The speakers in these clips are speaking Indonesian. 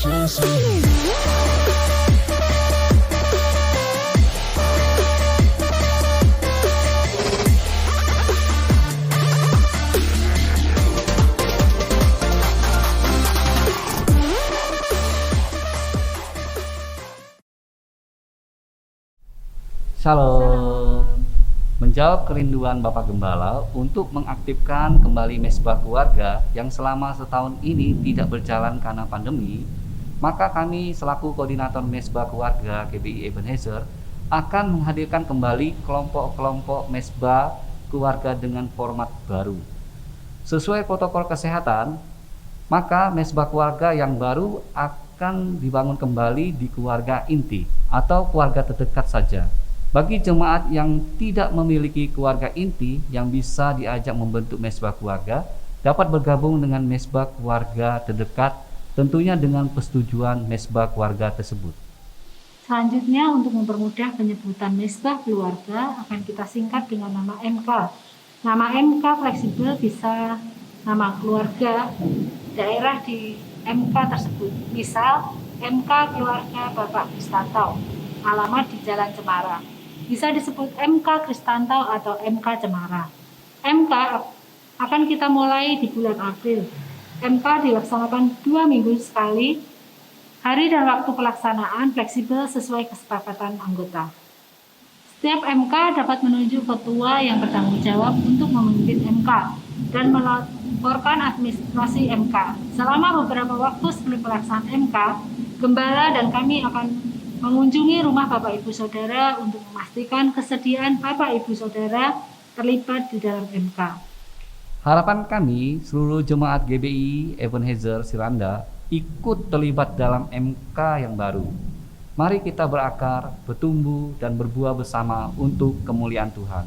Shalom. Menjawab kerinduan Bapak Gembala untuk mengaktifkan kembali mesbah keluarga yang selama setahun ini tidak berjalan karena pandemi, maka kami selaku koordinator mesbah keluarga GBI Ebenezer akan menghadirkan kembali kelompok-kelompok mesbah keluarga dengan format baru. Sesuai protokol kesehatan, maka mesbah keluarga yang baru akan dibangun kembali di keluarga inti atau keluarga terdekat saja. Bagi jemaat yang tidak memiliki keluarga inti yang bisa diajak membentuk mesbah keluarga, dapat bergabung dengan mesbah keluarga terdekat, tentunya dengan persetujuan mesbah keluarga tersebut. Selanjutnya, untuk mempermudah penyebutan mesbah keluarga, akan kita singkat dengan nama MK. Nama MK fleksibel, bisa nama keluarga, daerah di MK tersebut. Misal, MK Keluarga Bapak Kristanto, alamat di Jalan Cemara. Bisa disebut MK Kristanto atau MK Cemara. MK akan kita mulai di bulan April. MK dilaksanakan 2 minggu sekali. Hari dan waktu pelaksanaan fleksibel sesuai kesepakatan anggota. Setiap MK dapat menunjuk ketua yang bertanggung jawab untuk memimpin MK dan melaporkan administrasi MK. Selama beberapa waktu sebelum pelaksanaan MK, Gembala dan kami akan mengunjungi rumah Bapak Ibu Saudara untuk memastikan kesediaan Bapak Ibu Saudara terlibat di dalam MK. Harapan kami seluruh jemaat GBI Ebenezer Siranda ikut terlibat dalam MK yang baru. Mari kita berakar, bertumbuh, dan berbuah bersama untuk kemuliaan Tuhan.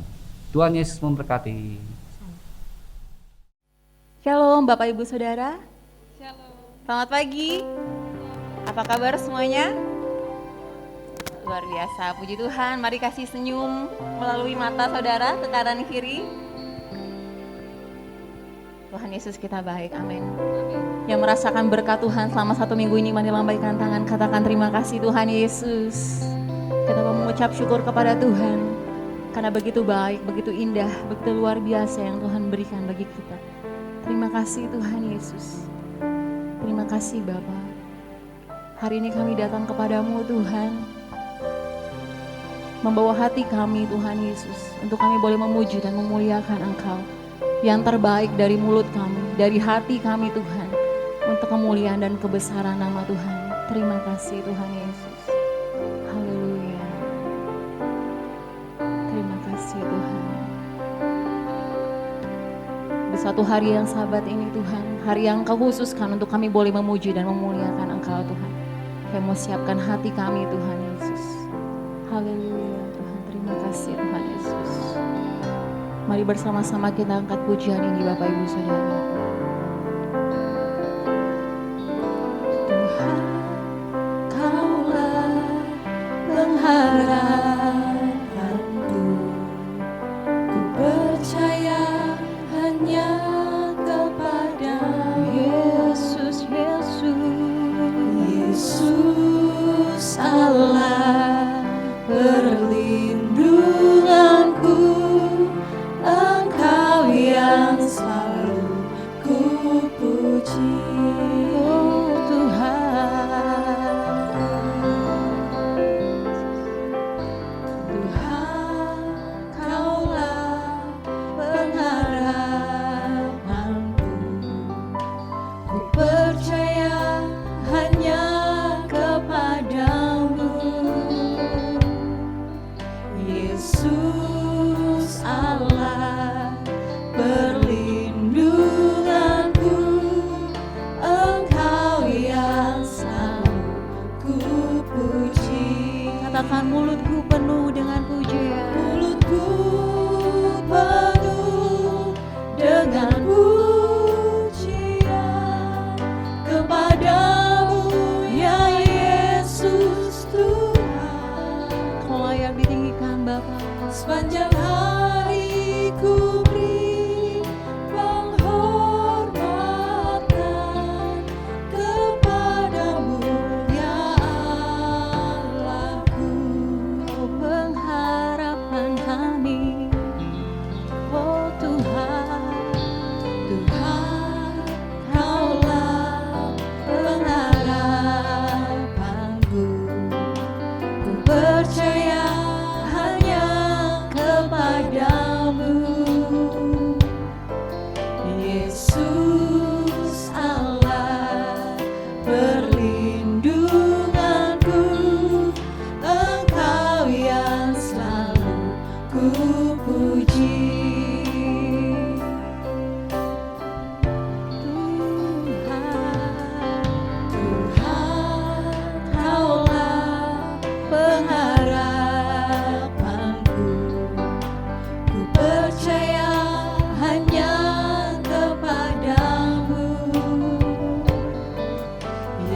Tuhan Yesus memberkati. Shalom Bapak Ibu Saudara. Shalom. Selamat pagi. Apa kabar semuanya? Luar biasa, puji Tuhan. Mari kasih senyum melalui mata saudara ke kanan kiri. Tuhan Yesus kita baik, amin. Yang merasakan berkat Tuhan selama 1 minggu ini, mari lambaikan tangan, katakan terima kasih Tuhan Yesus. Kita mau mengucap syukur kepada Tuhan karena begitu baik, begitu indah, begitu luar biasa yang Tuhan berikan bagi kita. Terima kasih Tuhan Yesus. Terima kasih Bapa. Hari ini kami datang kepadamu Tuhan, membawa hati kami Tuhan Yesus, untuk kami boleh memuji dan memuliakan Engkau. Yang terbaik dari mulut kami, dari hati kami Tuhan, untuk kemuliaan dan kebesaran nama Tuhan. Terima kasih Tuhan Yesus. Haleluya. Terima kasih Tuhan. Di satu hari yang sabat ini Tuhan, hari yang Engkau khususkan untuk kami boleh memuji dan memuliakan Engkau Tuhan. Kami mau siapkan hati kami Tuhan Yesus. Haleluya Tuhan, terima kasih Tuhan Yesus. Mari bersama-sama kita angkat pujian ini Bapak Ibu Saudara. Tuhan, Kaulah pengharapanku. Ku percaya hanya kepada Yesus, Yesus Allah perlindunganku, Engkau yang selalu ku puji. Oh Tuhan, Tuhan, Kaulah pengharapanku. Ku percaya hanya kepadamu, Yesus Allah perlindunganku, Engkau yang selalu ku puji. Katakan mulutku penuh dengan pujian. Mulutku penuh dengan pujian kepadamu ya Yesus Tuhan. Kau layak ditinggikan Bapa. Sepanjang hari ku beri penghormatan kepadamu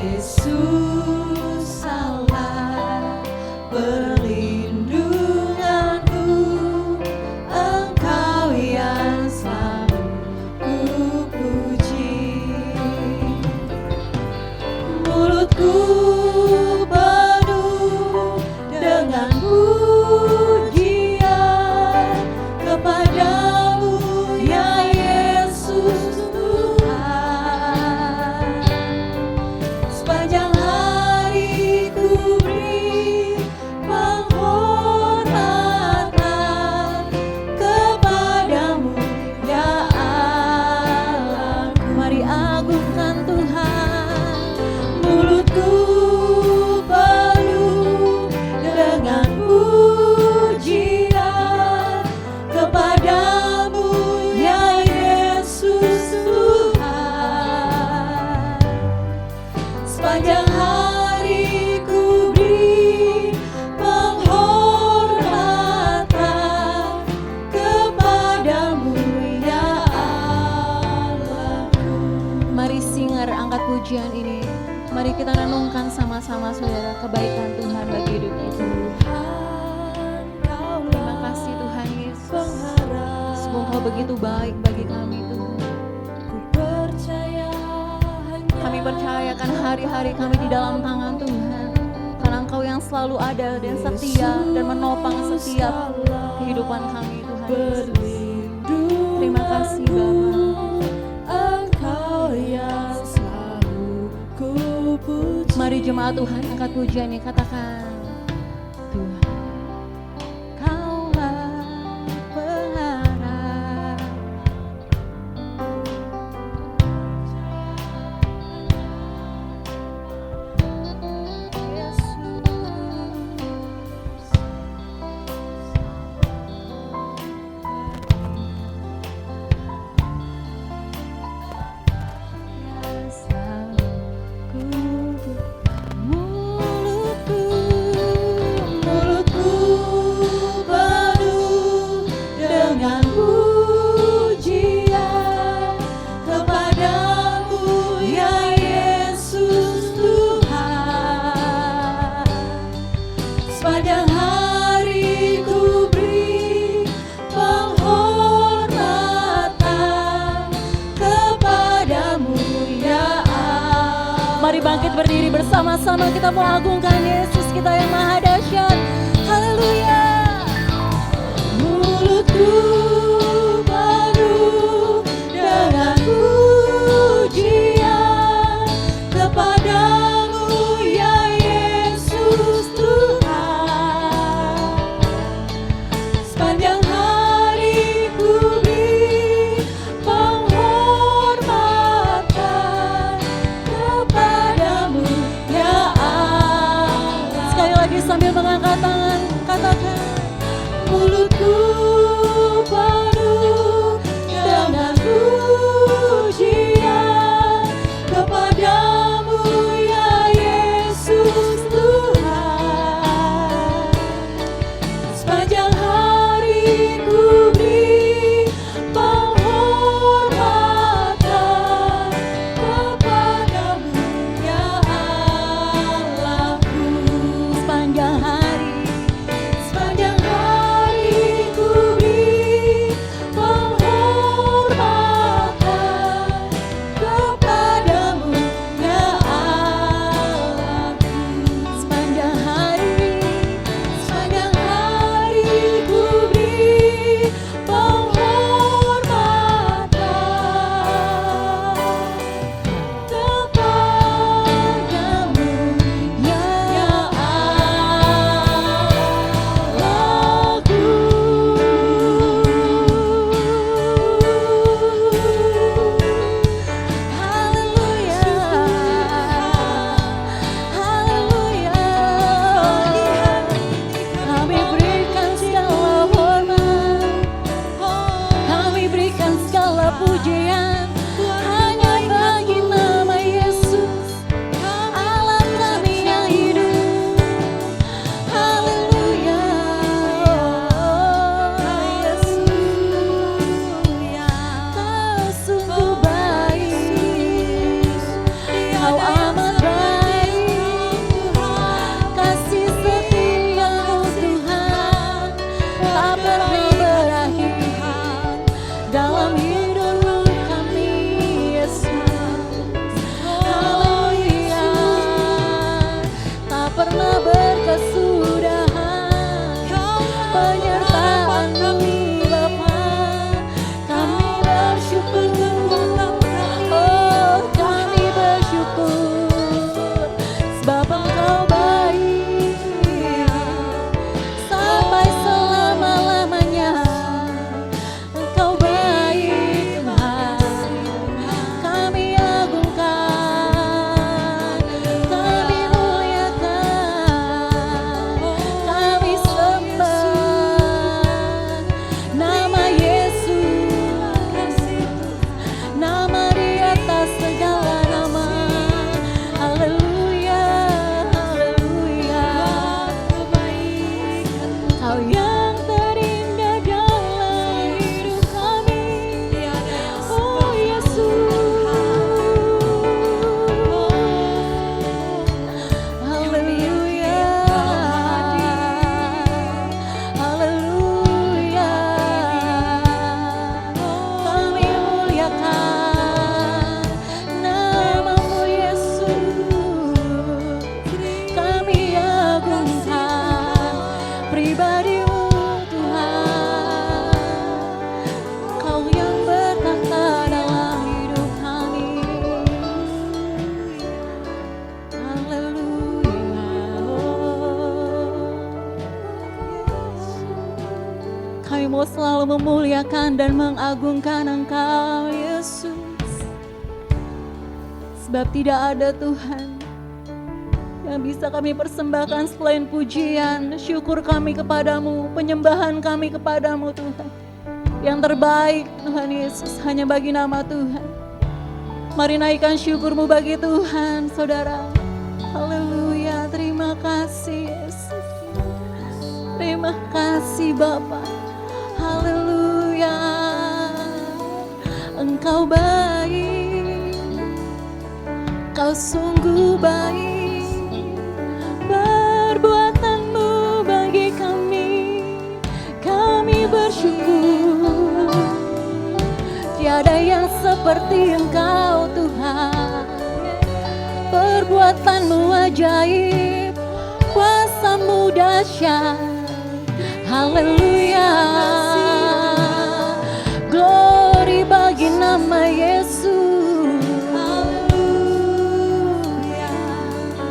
Yesus Allah perlindunganku, Engkau yang selalu ku puji. Mulutku penuh dengan pujian kepadamu ya Yesus Tuhan. Sepanjang hari ku beri penghormatan kepadamu ya Allahku. Mari agungkan Tuhan. Mulutku penuh dengan pujian kepadamu ya Yesus Tuhan. Sepanjang hari ku beri penghormatan kepadamu ya Allahku. Mari singer angkat pujian ini. Mari kita renungkan sama-sama saudara kebaikan Tuhan bagi hidup kita. Terima kasih Tuhan Yesus. Sungguh Engkau begitu baik bagi kami Tuhan. Kami percayakan hari-hari kami di dalam tangan Tuhan, karena Engkau yang selalu ada dan setia dan menopang setiap kehidupan kami Tuhan Yesus. Terima kasih Bapa. Mari jemaat Tuhan angkat pujiannya, katakan Tuhan Kaulah pengharap. Mulutku penuh dengan pujian kepadamu ya Yesus Tuhan. Sepanjang hari ku beri penghormatan kepadamu ya Allah. Mari bangkit berdiri bersama-sama, kita mengagungkan Yesus kita yang maha dahsyat. Haleluya. Mulutku penuh dengan pujian kepadamu ya Yesus Tuhan. Sepanjang hari ku beri penghormatan kepadamu ya Allah. Sekali lagi sambil mengangkat tangan, katakan mulutku mau selalu memuliakan dan mengagungkan Engkau, Yesus. Sebab tidak ada Tuhan yang bisa kami persembahkan selain pujian, syukur kami kepadamu, penyembahan kami kepadamu Tuhan. Yang terbaik Tuhan Yesus hanya bagi nama Tuhan. Mari naikkan syukurmu bagi Tuhan, saudara. Haleluya, terima kasih Yesus. Terima kasih Bapa. Haleluya. Engkau baik, Kau sungguh baik. Perbuatanmu bagi kami bersyukur. Tiada yang seperti Engkau Tuhan. Perbuatanmu ajaib, kuasamu dahsyat. Haleluya. Glory bagi nama Yesus. Haleluya.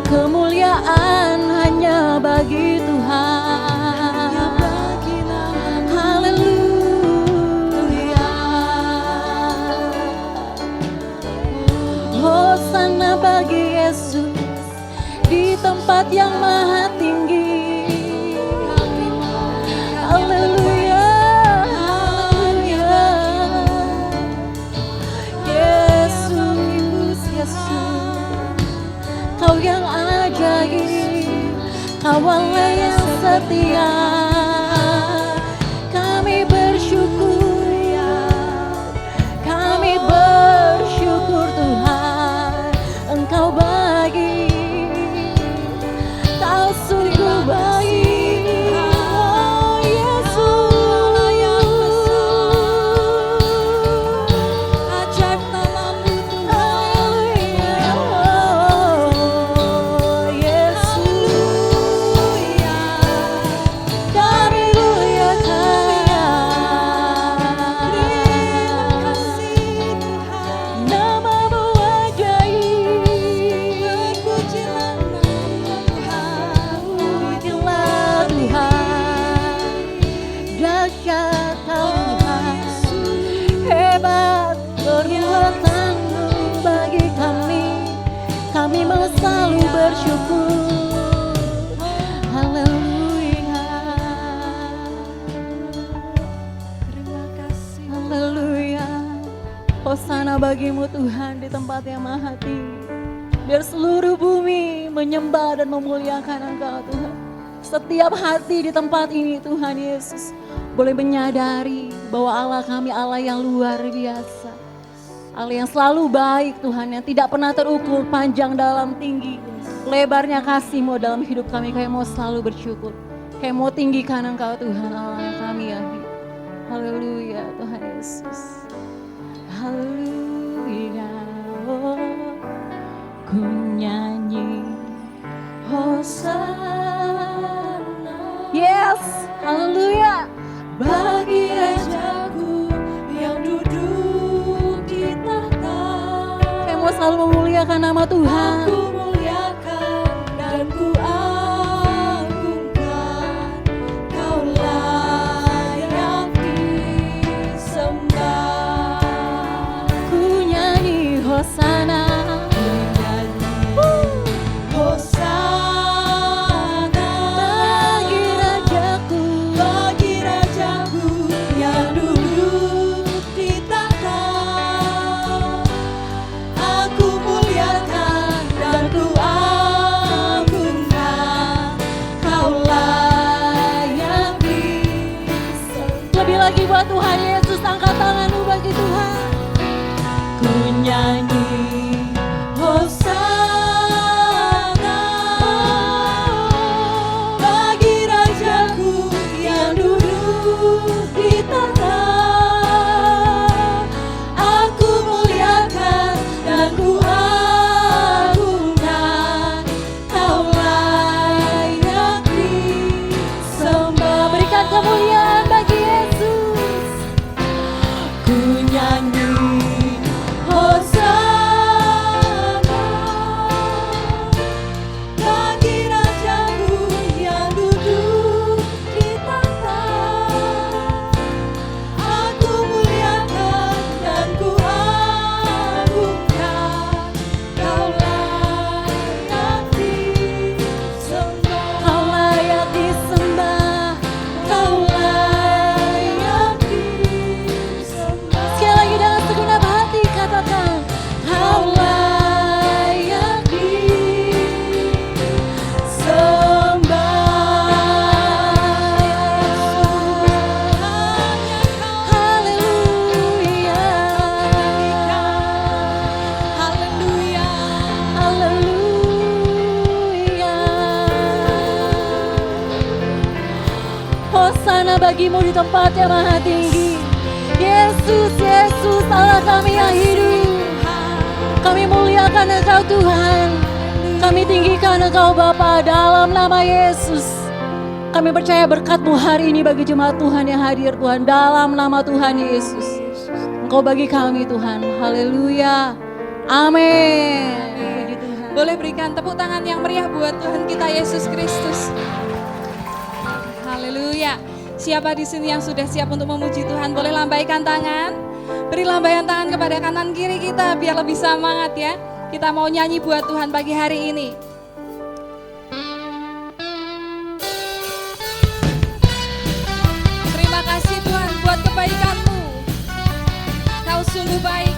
Kemuliaan hanya bagi Tuhan. Haleluya. Hosana bagi Yesus di tempat yang maha tinggi. Haleluya, haleluya. Yesus, Yesus, Kau yang ajaib, Kau Allah yang setia. Kami bersyukur ya, kami bersyukur Tuhan. Engkau bagi, Kau sungguh baik. Kami mau selalu bersyukur. Haleluya. Terima kasih. Haleluya. Hosana bagimu Tuhan di tempat yang maha tinggi. Biar seluruh bumi menyembah dan memuliakan Engkau Tuhan. Setiap hati di tempat ini Tuhan Yesus boleh menyadari bahwa Allah kami Allah yang luar biasa. Allah yang selalu baik Tuhan, yang tidak pernah terukur panjang dalam tinggi. Lebarnya kasih-Mu dalam hidup kami, kami mau selalu bersyukur. Kami mau tinggikan Engkau Tuhan Allah yang kami yakin. Haleluya Tuhan Yesus. Haleluya. Oh, ku nyanyi Hosana. Yes, haleluya. Bagi Rajaku yang duduk di tahta. Kami mau selalu memuliakan nama Tuhan. Aku muliakan dan ku agungkan. Kau layak disembah. Ku nyanyi Hosana. Lagi buat Tuhan Yesus, angkat tanganmu bagi Tuhan. Ku nyanyi Hosana bagi Rajaku yang duduk di tahta. Aku muliakan dan ku agungkan. Kau layak disembah. Berikan kemuliaan bagi Yesus. hosana bagimu di tempat yang maha tinggi. Yesus, Yesus, Allah kami yang hidup. Kami muliakan Engkau Tuhan. Kami tinggikan Engkau Bapa dalam nama Yesus. Kami percaya berkat-Mu hari ini bagi jemaat Tuhan yang hadir Tuhan, dalam nama Tuhan Yesus. Engkau bagi kami Tuhan. Haleluya. Amin. Puji Tuhan. Boleh berikan tepuk tangan yang meriah buat Tuhan kita Yesus Kristus. Haleluya. Siapa di sini yang sudah siap untuk memuji Tuhan, boleh lambaikan tangan. Beri lambaian tangan kepada kanan kiri kita biar lebih semangat ya. Kita mau nyanyi buat Tuhan pagi hari ini. Terima kasih Tuhan buat kebaikan-Mu. Kau sungguh baik.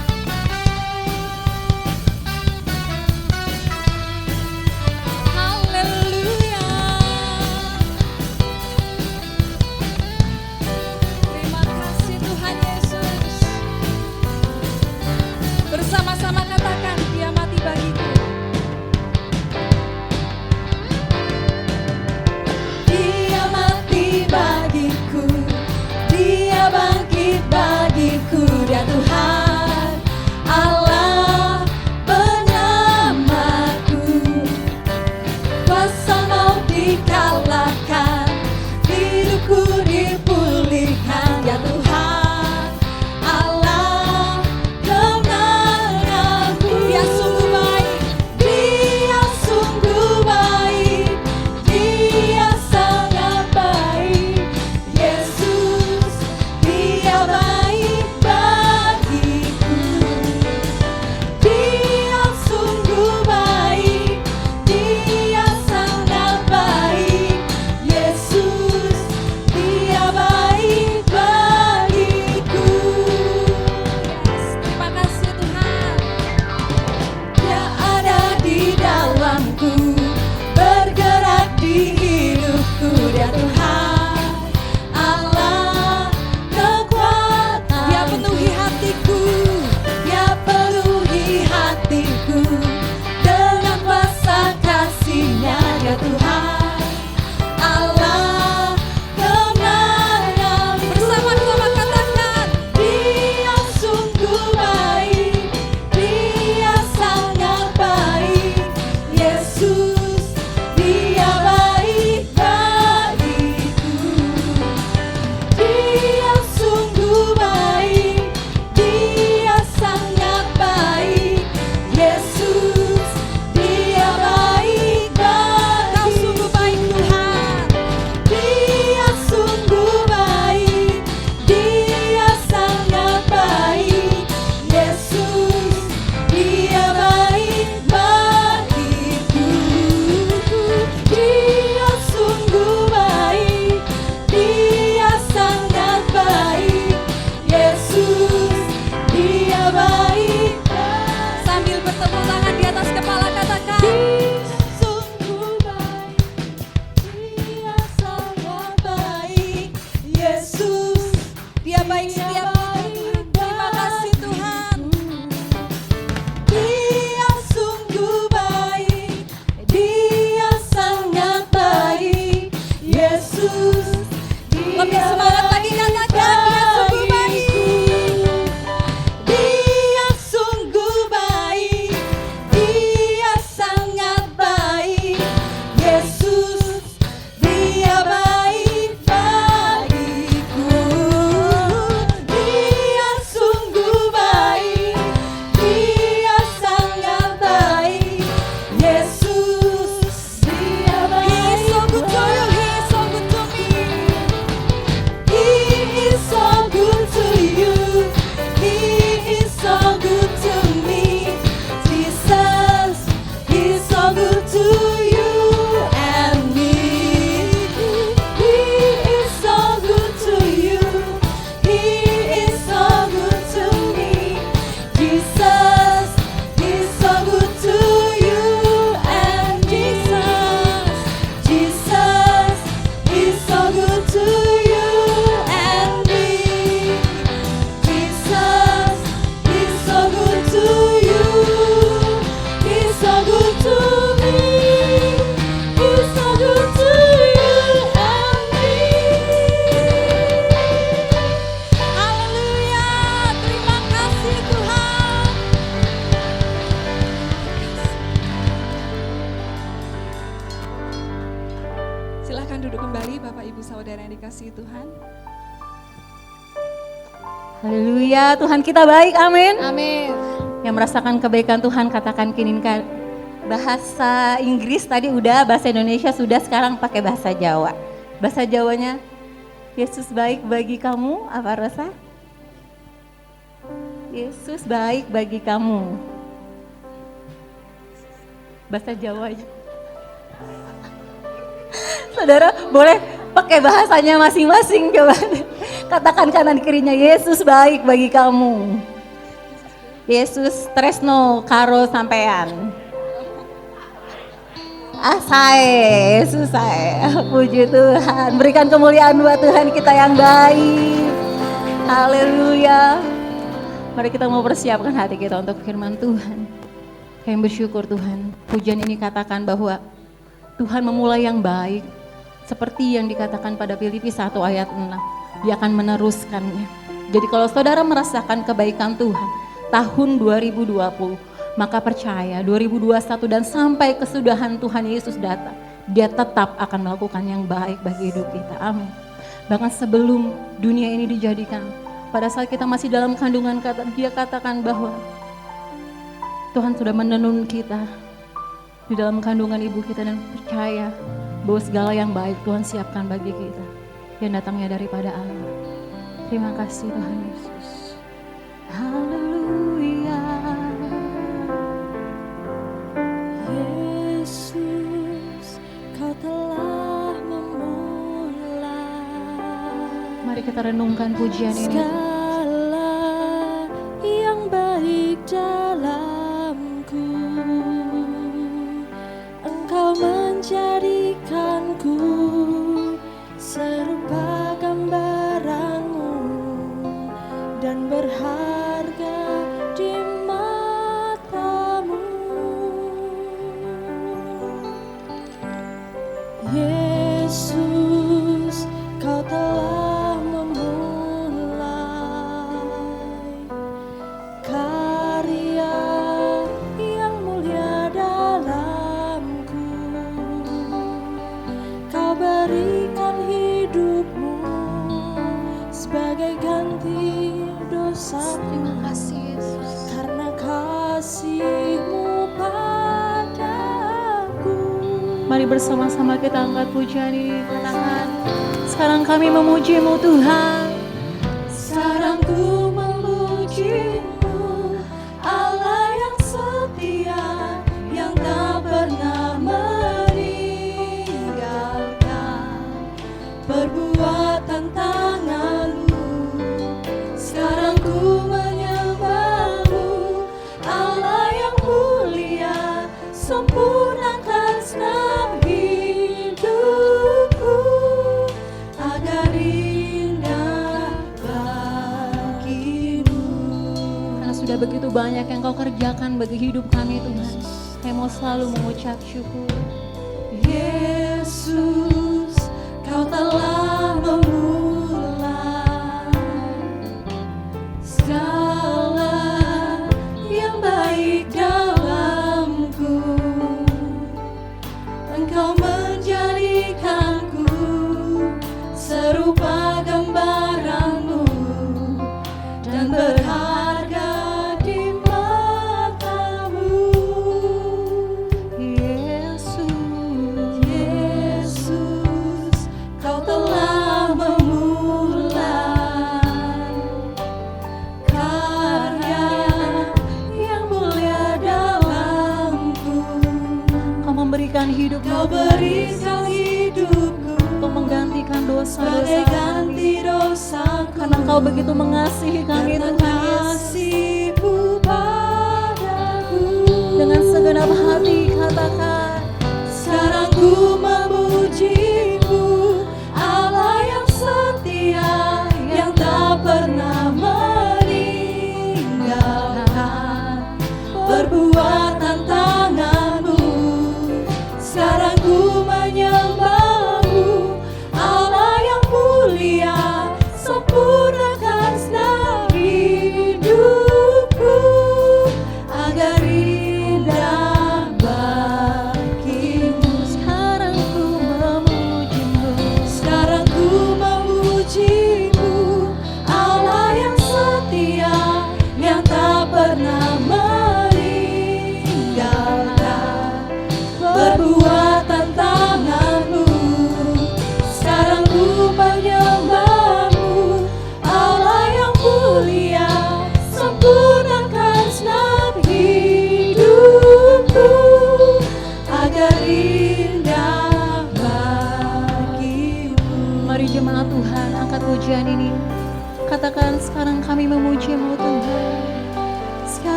Haleluya. Terima kasih Tuhan Yesus. Bersama-sama katakan, Dia mati bagiku. Dia mati bagiku, Dia bangkit bagiku, Dia Tuhan duduk kembali Bapak Ibu Saudara yang dikasihi Tuhan. Haleluya, Tuhan kita baik, amin. Amin. Yang merasakan kebaikan Tuhan katakan kini. Bahasa Inggris tadi udah, bahasa Indonesia sudah, sekarang pakai bahasa Jawa. Bahasa Jawanya, Yesus baik bagi kamu, apa Rosa? Yesus baik bagi kamu. Bahasa Jawanya. Saudara boleh pakai bahasanya masing-masing, coba. Katakan kanan kirinya, Yesus baik bagi kamu. Yesus tresno karo sampean. Saya, Yesus saya. Puji Tuhan, berikan kemuliaan buat Tuhan kita yang baik. Haleluya. Mari kita mau persiapkan hati kita untuk firman Tuhan. Kami bersyukur Tuhan, pujian ini katakan bahwa Tuhan memulai yang baik. Seperti yang dikatakan pada Filipi 1 ayat 6, Dia akan meneruskannya. Jadi kalau saudara merasakan kebaikan Tuhan tahun 2020, maka percaya 2021 dan sampai kesudahan Tuhan Yesus datang, Dia tetap akan melakukan yang baik bagi hidup kita. Amin. Bahkan sebelum dunia ini dijadikan, pada saat kita masih dalam kandungan, Dia katakan bahwa Tuhan sudah menenun kita di dalam kandungan ibu kita, dan percaya bahwa segala yang baik Tuhan siapkan bagi kita yang datangnya daripada Allah. Terima kasih Tuhan Yesus. Haleluya. Yesus, Kau telah memulai. Mari kita renungkan pujian ini. Segala yang baik dalamku, Engkau menjadikanku serupa gambaran-Mu dan berharga di mata-Mu. Yesus, Kau telah memulai karya yang mulia dalamku. Kau berikan hidup-Mu sebagai ganti dosa. Terima kasih Yesus. Karena kasih-Mu padaku. Mari bersama-sama kita angkat pujian ini. Katakan, sekarang kami memuji-Mu Tuhan. Sekarang ku memuji-Mu, Allah yang setia, yang tak pernah meninggalkan perbuatan tangan-Mu. Sekarang ku menyembah-Mu, Allah yang mulia, sempurnakan senam hidupku agar indah bagi-Mu. Karena sudah begitu banyak yang Kau kerjakan bagi hidup kami Tuhan. Kami mau selalu mengucap syukur. Yesus, Kau telah memulai segala yang baik dalamku. Engkau menjadikanku serupa gambaran-Mu dan berharga di mata-Mu. Yesus, Kau telah memulai karya yang mulia dalamku. Kau memberikan hidup Kau berikan hidupku untuk menggantikan sebagai dosa-dosa. ganti dosaku. Karena Kau begitu mengasihi kami Karena Tuhan Yesus. kasih-Mu padaku. Dengan segenap hati katakan, Sekarang ku memuji-Mu, Allah yang setia, yang tak pernah meninggalkan perbuatan tangan-Mu. Sekarang ku menyembah-Mu, Allah yang mulia, sempurnakan senam hidupku agar indah bagi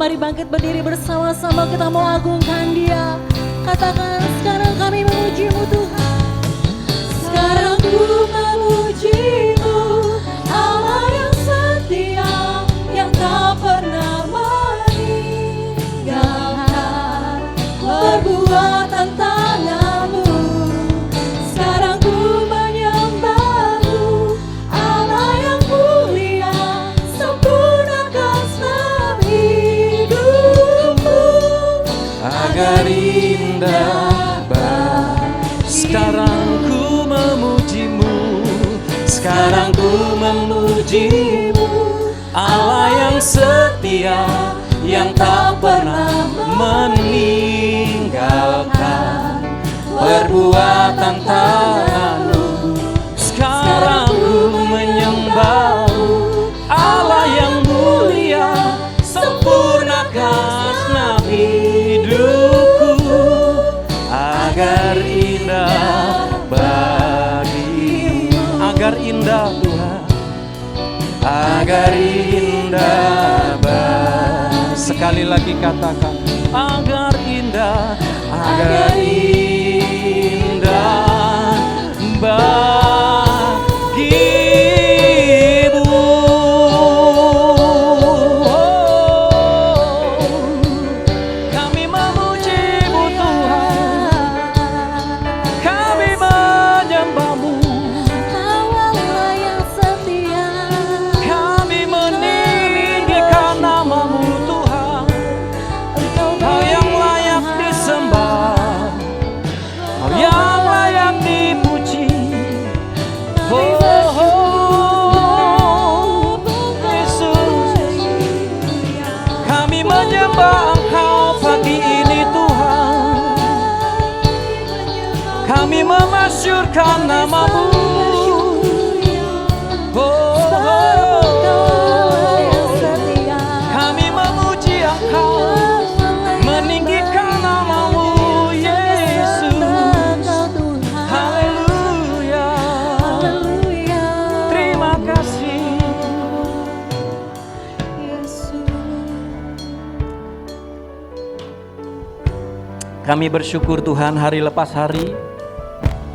Mari bangkit berdiri bersama-sama, kita mau agungkan Dia. Katakan, sekarang kami memuji-Mu Tuhan. Sekarang ku memuji-Mu, Allah yang setia, yang tak pernah meninggalkan perbuatan tangan-Mu. Sekarang ku menyembah-Mu, Allah yang mulia, sempurnakan setiap hidupku. Agar indah sekarang ku memuji-Mu, sekarang ku memuji-Mu, Allah yang setia, yang tak pernah meninggalkan perbuatan tangan-Mu. Sekarang ku menyembah-Mu, Allah yang mulia, sempurnakan segenap hidupku. Agar indah bagimu, agar indah Tuhan, agar indah sekali lagi katakan, agar indah bagimu. Kami memuji-Mu Tuhan, kami menyembah-Mu, Allah yang setia, kami meninggikan nama-Mu Tuhan. Kau yang layak disembah, Kau yang layak dipuji. Yesus, kami menyembah Engkau pagi ini Tuhan. Kami memasyurkan nama-Mu. Kami memuji Engkau, meninggikan nama-Mu Yesus. Haleluya. Terima kasih. Kami bersyukur Tuhan, hari lepas hari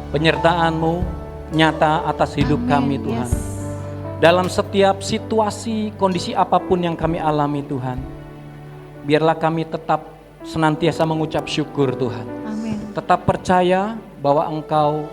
penyertaan-Mu nyata atas hidup kami Tuhan. Dalam setiap situasi, kondisi apapun yang kami alami Tuhan, biarlah kami tetap senantiasa mengucap syukur Tuhan. Amin. Tetap percaya bahwa Engkau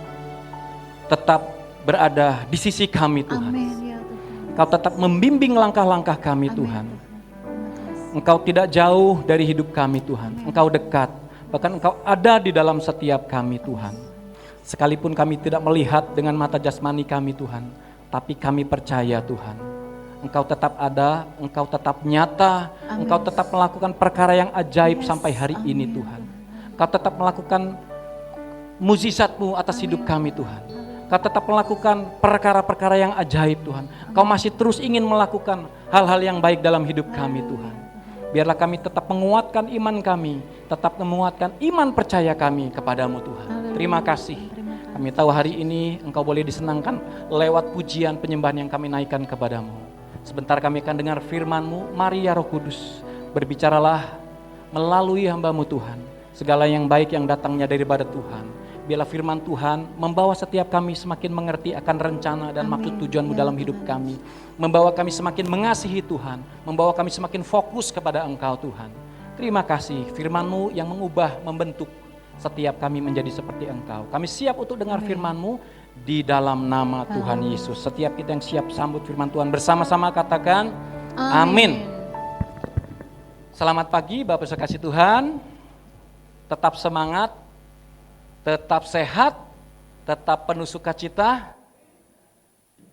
tetap berada di sisi kami Tuhan. Amin ya Tuhan. Engkau tetap membimbing langkah-langkah kami Amin, Tuhan. Terima kasih. Engkau tidak jauh dari hidup kami Tuhan. Engkau dekat, bahkan Engkau ada di dalam setiap kami Tuhan. Sekalipun kami tidak melihat dengan mata jasmani kami Tuhan, tapi kami percaya Tuhan, Engkau tetap ada, Engkau tetap nyata, Amin. Engkau tetap melakukan perkara yang ajaib Yes, sampai hari amin, ini ya Tuhan. Engkau tetap melakukan mujizat-Mu atas hidup kami Tuhan. Engkau tetap melakukan perkara-perkara yang ajaib Tuhan. Engkau masih terus ingin melakukan hal-hal yang baik dalam hidup kami Tuhan. Biarlah kami tetap menguatkan iman kami, tetap menguatkan iman percaya kami kepadamu Tuhan. Terima kasih. Kami tahu hari ini Engkau boleh disenangkan lewat pujian penyembahan yang kami naikkan kepadamu. Sebentar kami akan dengar firman-Mu, mari ya Roh Kudus, berbicaralah melalui hamba-Mu Tuhan. Segala yang baik yang datangnya daripada Tuhan. Biarlah firman Tuhan membawa setiap kami semakin mengerti akan rencana dan maksud tujuan-Mu dalam hidup kami. Membawa kami semakin mengasihi Tuhan, membawa kami semakin fokus kepada Engkau Tuhan. Terima kasih firman-Mu yang mengubah, membentuk setiap kami menjadi seperti Engkau. Kami siap untuk dengar firman-Mu di dalam nama Tuhan Yesus. Setiap kita yang siap sambut firman Tuhan bersama-sama katakan amin. Selamat pagi Bapak sekasih Tuhan. Tetap semangat, tetap sehat, tetap penuh sukacita,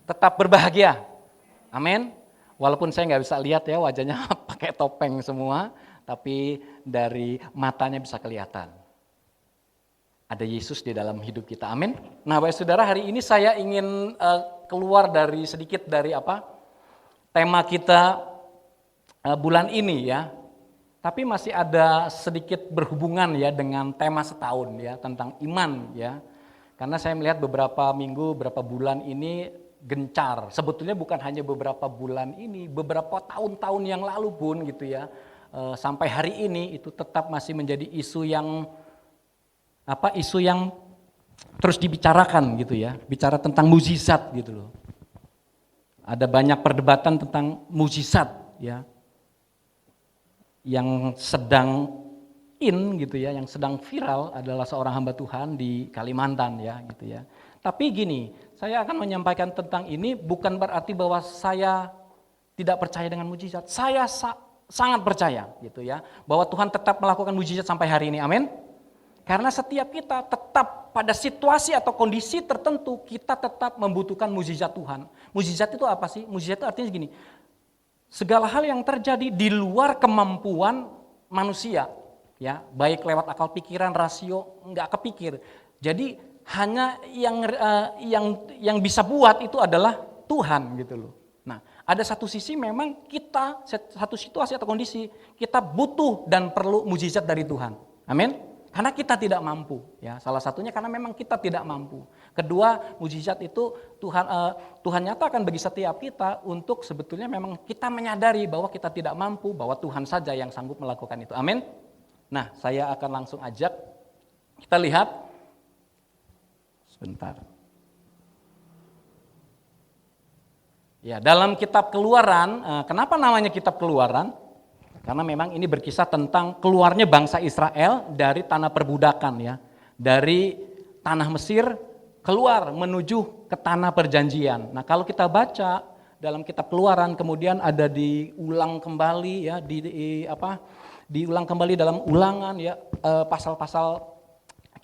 tetap berbahagia. Amin. Walaupun saya nggak bisa lihat ya wajahnya pakai topeng semua, tapi dari matanya bisa kelihatan. Ada Yesus di dalam hidup kita, amin. Nah Bapak Saudara, hari ini saya ingin keluar dari sedikit dari tema kita bulan ini ya. Tapi masih ada sedikit berhubungan ya dengan tema setahun ya tentang iman ya. Karena saya melihat beberapa minggu, beberapa bulan ini gencar. Sebetulnya bukan hanya beberapa bulan ini, beberapa tahun-tahun yang lalu pun gitu ya. sampai hari ini itu tetap masih menjadi isu yang terus dibicarakan gitu ya, bicara tentang mukjizat gitu loh. Ada banyak perdebatan tentang mukjizat ya, yang sedang gitu ya, yang sedang viral adalah seorang hamba Tuhan di Kalimantan ya gitu ya. Tapi gini, saya akan menyampaikan tentang ini bukan berarti bahwa saya tidak percaya dengan mukjizat. Saya sangat percaya gitu ya, bahwa Tuhan tetap melakukan mukjizat sampai hari ini. Amin. Karena setiap kita tetap pada situasi atau kondisi tertentu kita tetap membutuhkan mukjizat Tuhan. Mukjizat itu apa sih? Mukjizat itu artinya gini. Segala hal yang terjadi di luar kemampuan manusia, ya, baik lewat akal pikiran, rasio, nggak kepikir. Jadi hanya yang bisa buat itu adalah Tuhan gitu loh. Nah, ada satu sisi memang kita, satu situasi atau kondisi, kita butuh dan perlu mukjizat dari Tuhan. Amin. Karena kita tidak mampu, ya. Salah satunya karena memang kita tidak mampu. Kedua, mukjizat itu Tuhan nyatakan bagi setiap kita untuk sebetulnya memang kita menyadari bahwa kita tidak mampu, bahwa Tuhan saja yang sanggup melakukan itu. Amin. Nah, saya akan langsung ajak kita lihat sebentar. Ya, dalam kitab Keluaran, kenapa namanya kitab Keluaran? Karena memang ini berkisah tentang keluarnya bangsa Israel dari tanah perbudakan ya. Dari tanah Mesir keluar menuju ke tanah perjanjian. Nah, kalau kita baca dalam kitab Keluaran kemudian ada diulang kembali ya, diulang kembali dalam Ulangan ya, pasal-pasal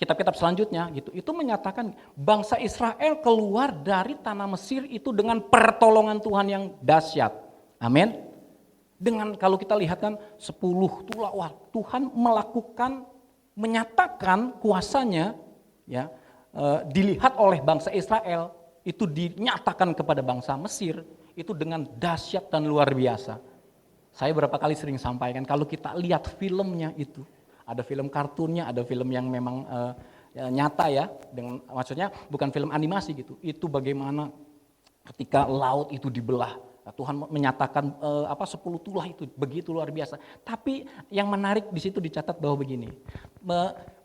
kitab-kitab selanjutnya gitu. Itu menyatakan bangsa Israel keluar dari tanah Mesir itu dengan pertolongan Tuhan yang dahsyat. Amin. Dengan kalau kita lihat kan 10 tulah, wah, Tuhan menyatakan kuasanya ya, dilihat oleh bangsa Israel, itu dinyatakan kepada bangsa Mesir itu dengan dahsyat dan luar biasa. Saya berapa kali sering sampaikan kalau kita lihat filmnya itu, ada film kartunnya, ada film yang memang nyata ya, dengan maksudnya bukan film animasi gitu. Itu bagaimana ketika laut itu dibelah, Tuhan menyatakan 10 tulah itu begitu luar biasa. Tapi yang menarik di situ dicatat bahwa begini,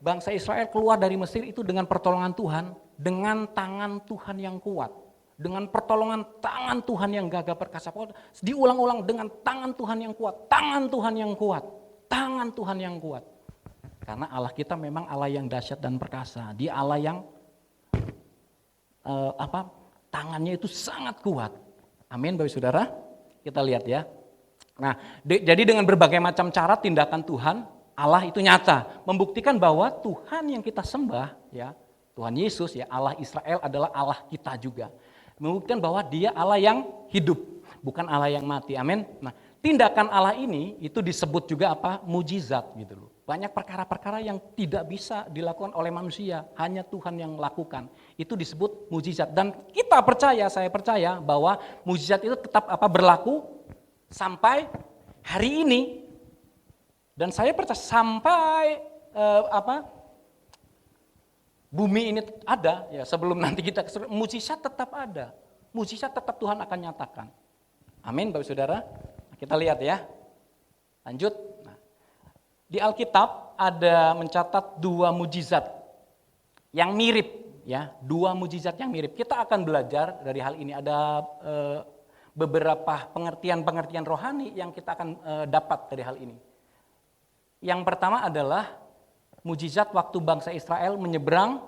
bangsa Israel keluar dari Mesir itu dengan pertolongan Tuhan, dengan tangan Tuhan yang kuat, dengan pertolongan tangan Tuhan yang gagah perkasa. Diulang-ulang dengan tangan Tuhan yang kuat, tangan Tuhan yang kuat, tangan Tuhan yang kuat. Karena Allah kita memang Allah yang dahsyat dan perkasa. Dia Allah yang tangannya itu sangat kuat. Amin, Bapak Saudara. Kita lihat ya. Nah, jadi dengan berbagai macam cara tindakan Tuhan, Allah itu nyata membuktikan bahwa Tuhan yang kita sembah ya, Tuhan Yesus ya, Allah Israel adalah Allah kita juga. Membuktikan bahwa Dia Allah yang hidup, bukan Allah yang mati. Amin. Nah, tindakan Allah ini itu disebut juga mukjizat gitu loh. Banyak perkara-perkara yang tidak bisa dilakukan oleh manusia, hanya Tuhan yang lakukan. Itu disebut mukjizat. Dan kita percaya, saya percaya bahwa mukjizat itu tetap berlaku sampai hari ini. Dan saya percaya sampai bumi ini ada ya, sebelum nanti kita mukjizat tetap ada. Mukjizat tetap Tuhan akan nyatakan. Amin, Bapak Saudara. Kita lihat ya. Lanjut. Di Alkitab ada mencatat 2 mukjizat yang mirip ya, 2 mukjizat yang mirip. Kita akan belajar dari hal ini, ada beberapa pengertian-pengertian rohani yang kita akan dapat dari hal ini. Yang pertama adalah mukjizat waktu bangsa Israel menyeberang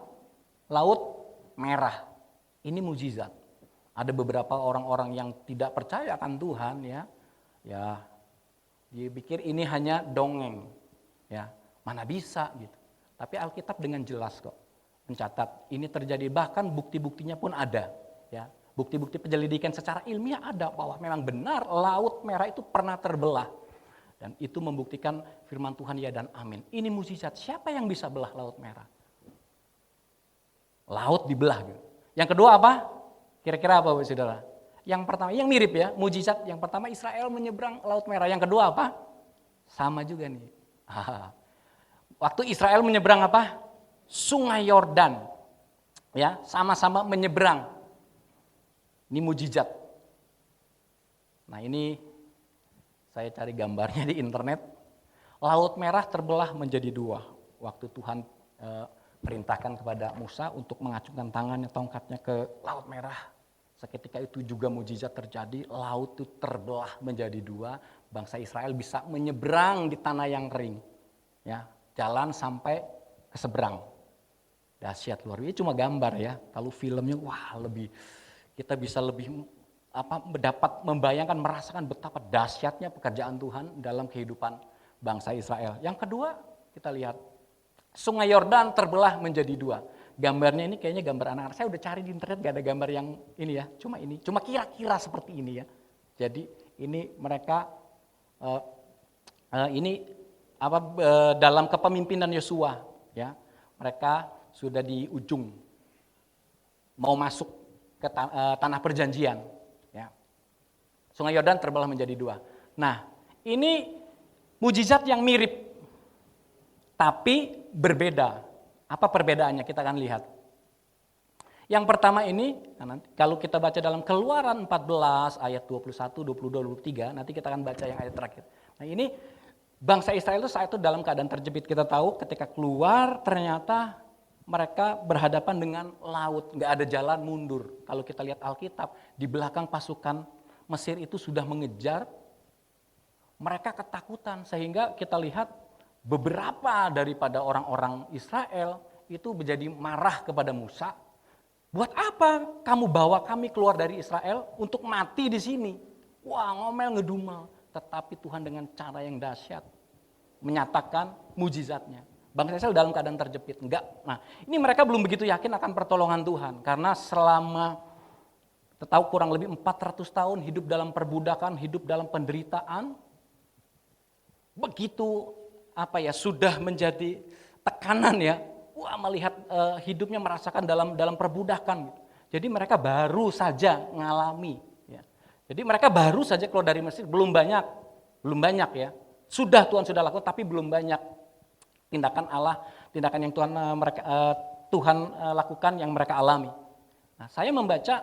Laut Merah. Ini mukjizat. Ada beberapa orang-orang yang tidak percaya akan Tuhan ya, dia pikir ini hanya dongeng. Ya, mana bisa gitu. Tapi Alkitab dengan jelas kok mencatat ini terjadi, bahkan bukti-buktinya pun ada ya. Bukti-bukti penyelidikan secara ilmiah ada bahwa memang benar Laut Merah itu pernah terbelah. Dan itu membuktikan firman Tuhan ya dan amin. Ini mukjizat. Siapa yang bisa belah Laut Merah? Laut dibelah gitu. Yang kedua apa? Kira-kira apa Bapak Saudara? Yang pertama, yang mirip ya, mukjizat. Yang pertama Israel menyeberang Laut Merah. Yang kedua apa? Sama juga nih. Waktu Israel menyeberang Sungai Yordan, ya, sama-sama menyeberang. Ini mukjizat. Nah, ini saya cari gambarnya di internet. Laut Merah terbelah menjadi dua. Waktu Tuhan perintahkan kepada Musa untuk mengacungkan tangannya, tongkatnya ke Laut Merah. Seketika itu juga mujizat terjadi, laut itu terbelah menjadi dua, bangsa Israel bisa menyeberang di tanah yang kering. Ya, jalan sampai ke seberang. Dahsyat luar biasa, cuma gambar ya. Kalau filmnya wah kita bisa lebih dapat membayangkan, merasakan betapa dahsyatnya pekerjaan Tuhan dalam kehidupan bangsa Israel. Yang kedua, kita lihat Sungai Yordan terbelah menjadi dua. Gambarnya ini kayaknya gambar anak-anak. Saya udah cari di internet gak ada gambar yang ini ya. Cuma kira-kira seperti ini ya. Jadi ini mereka dalam kepemimpinan Yosua ya. Mereka sudah di ujung mau masuk ke tanah perjanjian ya. Sungai Yordan terbelah menjadi dua. Nah, ini mujizat yang mirip tapi berbeda. Apa perbedaannya? Kita akan lihat. Yang pertama ini, kalau kita baca dalam Keluaran 14 ayat 21, 22, 23, nanti kita akan baca yang ayat terakhir. Nah ini bangsa Israel itu saat itu dalam keadaan terjepit. Kita tahu ketika keluar ternyata mereka berhadapan dengan laut, nggak ada jalan mundur. Kalau kita lihat Alkitab, di belakang pasukan Mesir itu sudah mengejar, mereka ketakutan sehingga kita lihat beberapa daripada orang-orang Israel itu menjadi marah kepada Musa. Buat apa kamu bawa kami keluar dari Israel untuk mati di sini? Wah, ngomel ngedumel. Tetapi Tuhan dengan cara yang dahsyat menyatakan mujizatnya. Bangsa Israel dalam keadaan terjepit. Enggak. Nah, ini mereka belum begitu yakin akan pertolongan Tuhan karena selama tahu kurang lebih 400 tahun hidup dalam perbudakan, hidup dalam penderitaan. Begitu sudah menjadi tekanan ya. Wah, melihat hidupnya merasakan dalam perbudakan. Jadi mereka baru saja mengalami. Ya. Jadi mereka baru saja keluar dari Mesir, belum banyak ya. Tuhan sudah lakukan, tapi belum banyak tindakan Allah, tindakan yang Tuhan lakukan yang mereka alami. Nah, saya membaca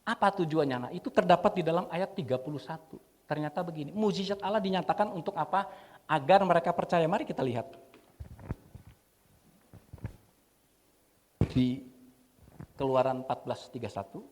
apa tujuannya. Nah, itu terdapat di dalam ayat 31. Ternyata begini, mujizat Allah dinyatakan untuk apa? Agar mereka percaya. Mari kita lihat. Di Keluaran 14:31.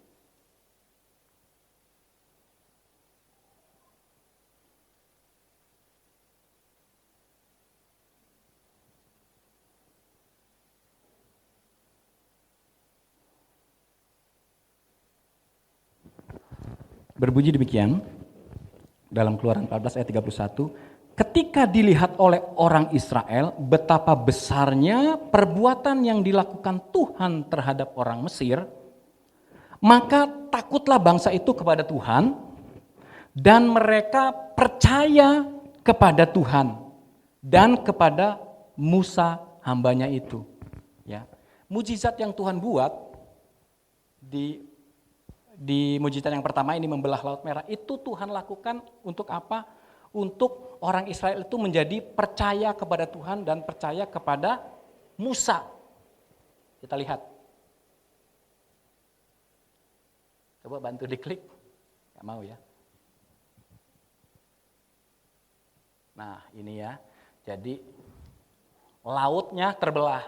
Berbunyi demikian. Dalam Keluaran 14 ayat 31, ketika dilihat oleh orang Israel betapa besarnya perbuatan yang dilakukan Tuhan terhadap orang Mesir, maka takutlah bangsa itu kepada Tuhan dan mereka percaya kepada Tuhan dan kepada Musa hambanya itu. Ya. Mujizat yang Tuhan buat di mujizat yang pertama ini membelah Laut Merah, itu Tuhan lakukan untuk apa? Untuk orang Israel itu menjadi percaya kepada Tuhan dan percaya kepada Musa. Kita lihat. Coba bantu diklik. Gak mau ya. Nah ini ya. Jadi lautnya terbelah.